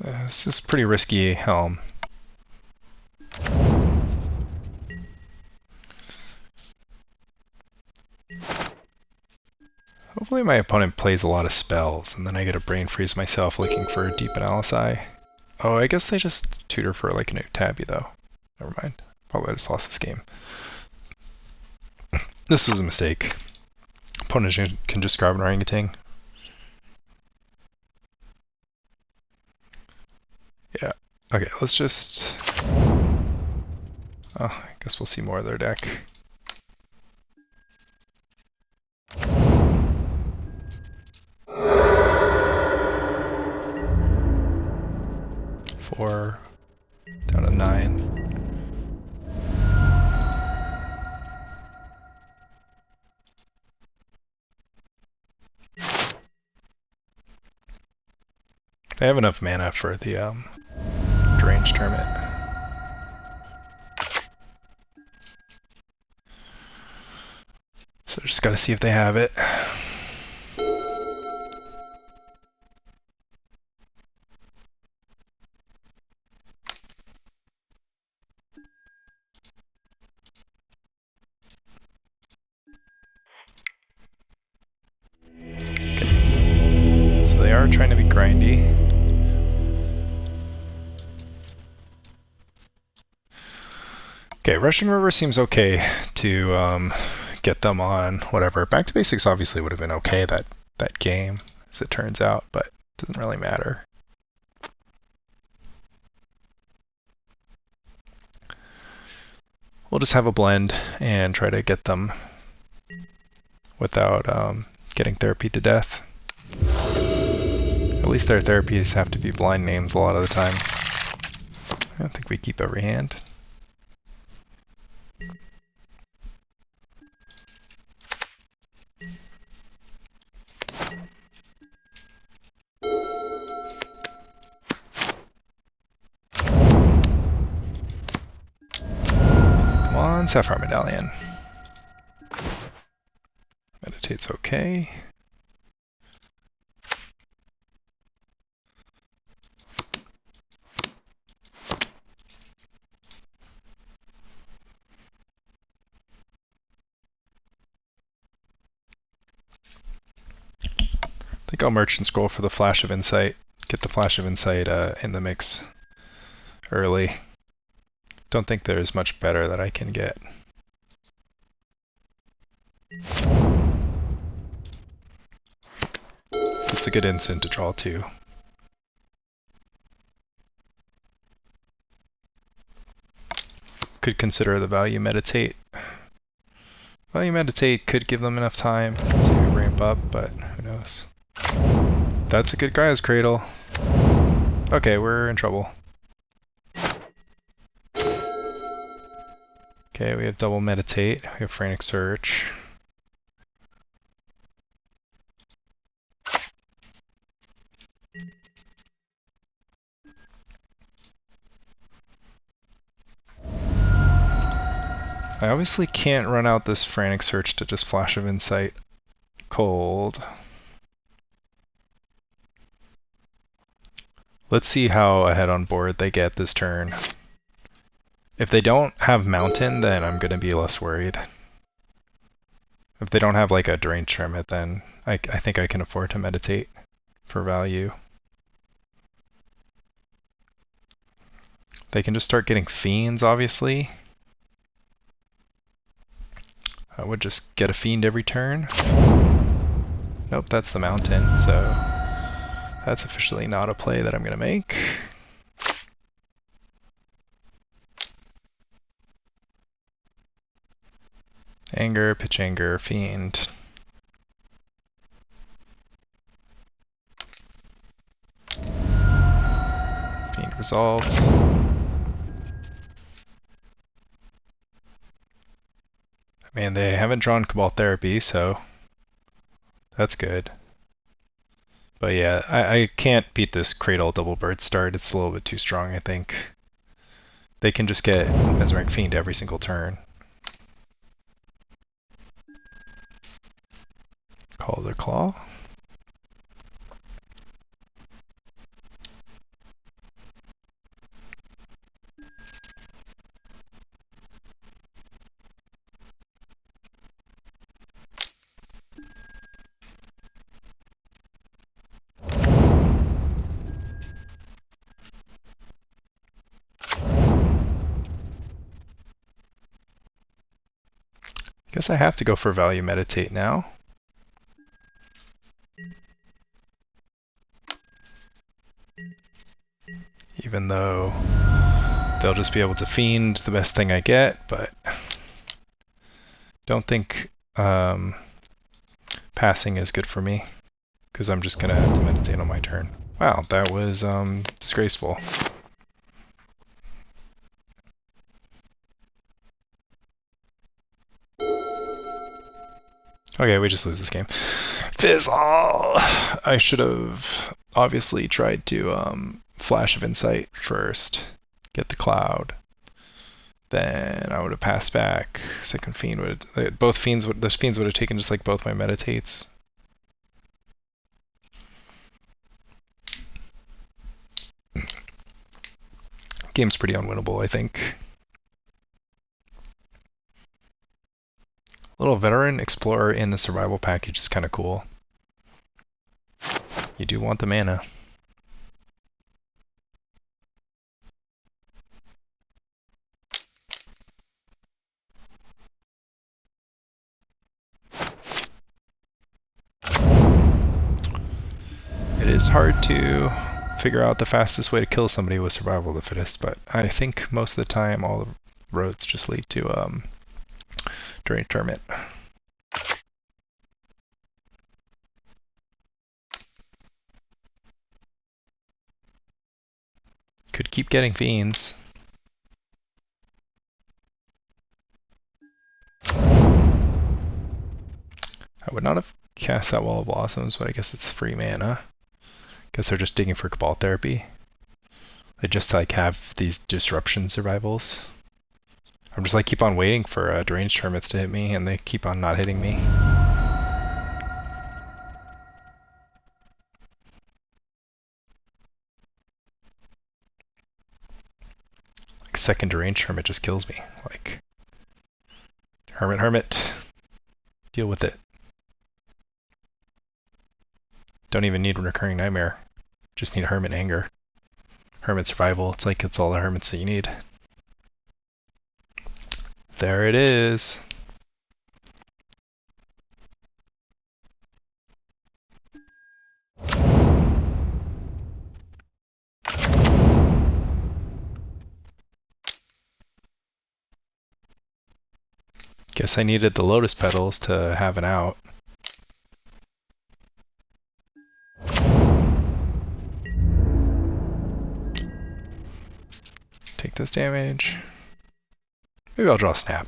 S1: This is pretty risky Helm. Hopefully my opponent plays a lot of spells, and then I get a brain freeze myself looking for a Deep Analysis. Oh, I guess they just tutor for like a new tabby though. Never mind. Probably I just lost this game. This was a mistake. Opponent can just grab an orangutan. Yeah. Okay, let's just... Oh, I guess we'll see more of their deck. Four, down to 9. They have enough mana for the Deranged Hermit. So just gotta see if they have it. trying to be grindy. Okay, Rushing River seems okay to get them on whatever. Back to Basics obviously would have been okay that game, as it turns out, but it doesn't really matter. We'll just have a blend and try to get them without getting therapied to death. At least their therapies have to be blind names a lot of the time. I don't think we keep every hand. Come on, Sapphire Medallion. Meditate's okay. I think I'll Merchant Scroll for the Flash of Insight. Get the Flash of Insight in the mix early. Don't think there's much better that I can get. It's a good instant to draw too. Could consider the Value Meditate. Value Meditate could give them enough time to ramp up, but who knows. That's a good Gaia's Cradle. Okay, we're in trouble. Okay, we have double Meditate, we have Frantic Search. I obviously can't run out this Frantic Search to just Flash of Insight cold. Let's see how ahead on board they get this turn. If they don't have Mountain, then I'm going to be less worried. If they don't have like a Deranged Hermit, then I think I can afford to Meditate for value. They can just start getting Fiends, obviously. I would just get a Fiend every turn. Nope, that's the Mountain, so that's officially not a play that I'm going to make. Anger, Pitch Anger, Fiend. Fiend resolves. I mean, they haven't drawn Cabal Therapy, so that's good. But yeah, I can't beat this Cradle Double Bird start. It's a little bit too strong, I think. They can just get Mesmeric Fiend every single turn. Call their Claw. Guess I have to go for Value Meditate now. Even though they'll just be able to Fiend the best thing I get, but don't think passing is good for me, because I'm just going to have to Meditate on my turn. Wow, that was disgraceful. Okay, we just lose this game. Fizzle! I should have obviously tried to Flash of Insight first, get the Cloud. Then I would have passed back. Second Fiend would, those Fiends would have taken just like both my Meditates. Game's pretty unwinnable, I think. Little Veteran Explorer in the survival package is kind of cool. You do want the mana. It is hard to figure out the fastest way to kill somebody with survival of the fittest, but I think most of the time all the roads just lead to Deranged Hermit. Could keep getting fiends. I would not have cast that Wall of Blossoms, but I guess it's free mana. Guess they're just digging for Cabal Therapy. They just like have these disruption survivals. I'm just like keep on waiting for Deranged Hermits to hit me, and they keep on not hitting me. Like second Deranged Hermit just kills me. Like Hermit, deal with it. Don't even need Recurring Nightmare. Just need Hermit Anger. Hermit Survival. It's like it's all the hermits that you need. There it is. Guess I needed the Lotus Petals to have an out. Take this damage. Maybe I'll draw Snap.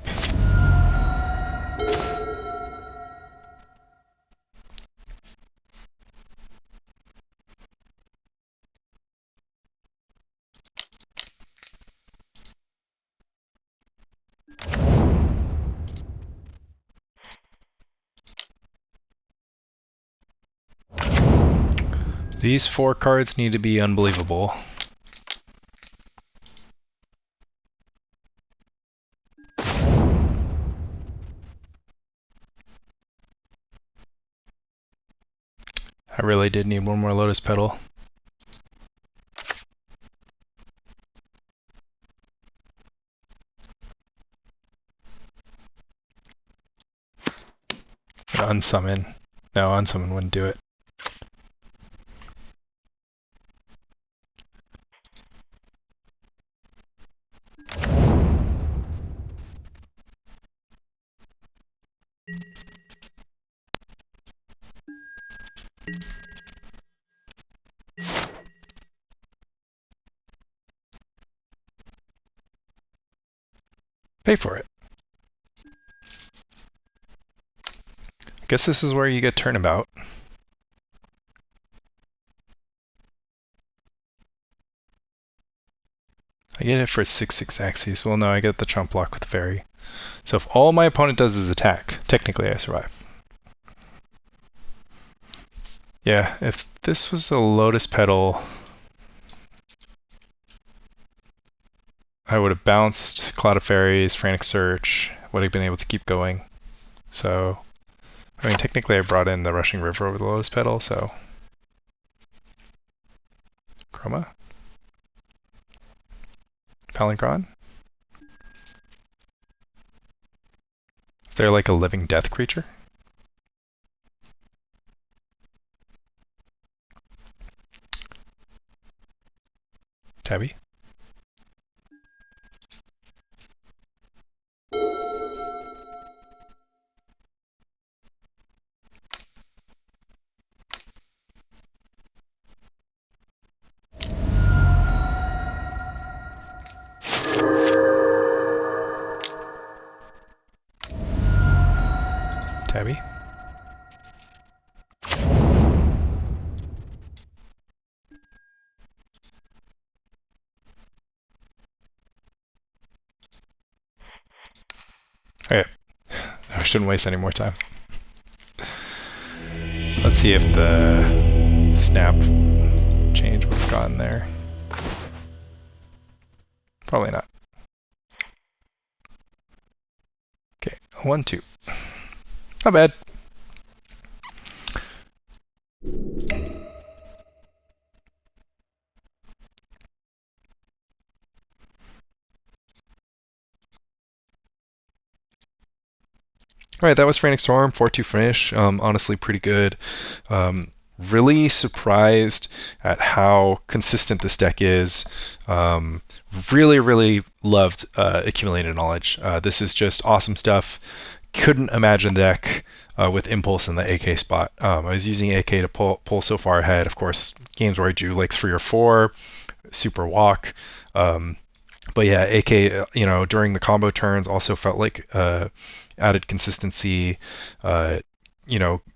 S1: These 4 cards need to be unbelievable. I really did need one more Lotus Petal. Unsummon. No, unsummon wouldn't do it. Pay for it. I guess this is where you get Turnabout. I get it for 6/6 Axes. Well, no, I get the Chump Block with Fairy. So if all my opponent does is attack, technically I survive. Yeah, if this was a Lotus Petal, I would have bounced Cloud of Fairies, Frantic Search, would have been able to keep going. So, I mean, technically I brought in the Rushing River over the Lotus Petal, so... Chroma? Palancron? Is there like a living death creature? Tabby? Tabby? Okay, I shouldn't waste any more time. Let's see if the snap change would have gotten there. Probably not. Okay, 1/2. Not bad. All right, that was Frantic Storm, 4-2 finish. Honestly, pretty good. Really surprised at how consistent this deck is. Really, really loved Accumulated Knowledge. This is just awesome stuff. Couldn't imagine the deck with Impulse in the AK spot. I was using AK to pull so far ahead. Of course, games where I drew like 3 or 4, super walk. But yeah, AK, during the combo turns also felt like added consistency.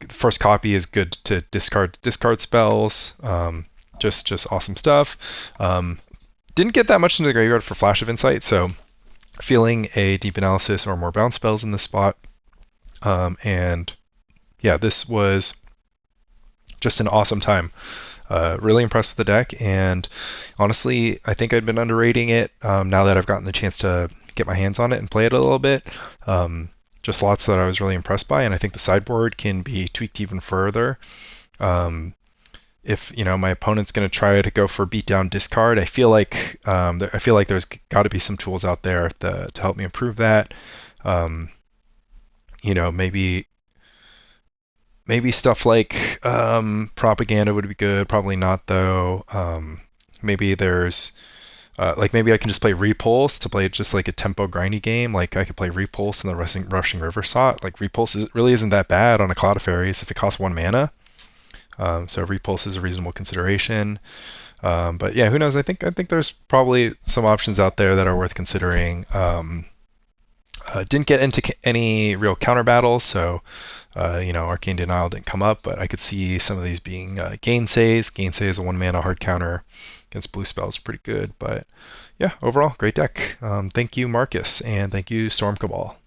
S1: First copy is good to discard spells. Just awesome stuff. Didn't get that much into the graveyard for Flash of Insight, so feeling a Deep Analysis or more bounce spells in this spot. And yeah, this was just an awesome time. Really impressed with the deck, and honestly, I think I'd been underrating it. Now that I've gotten the chance to get my hands on it and play it a little bit, just lots that I was really impressed by, and I think the sideboard can be tweaked even further. If my opponent's going to try to go for beatdown discard, I feel like there's got to be some tools out there to help me improve that. Maybe stuff like propaganda would be good. Probably not though. Maybe there's maybe I can just play Repulse to play just like a tempo grindy game. Like I could play Repulse in the Rushing River slot. Like Repulse really isn't that bad on a Cloud of Fairies if it costs 1 mana. So Repulse is a reasonable consideration. But yeah, who knows? I think there's probably some options out there that are worth considering. Didn't get into any real counter battles, so Arcane Denial didn't come up, but I could see some of these being Gainsays. Gainsay is a 1 mana hard counter against blue spells, pretty good. But yeah, overall, great deck. Thank you, Marcus, and thank you, Storm Cabal.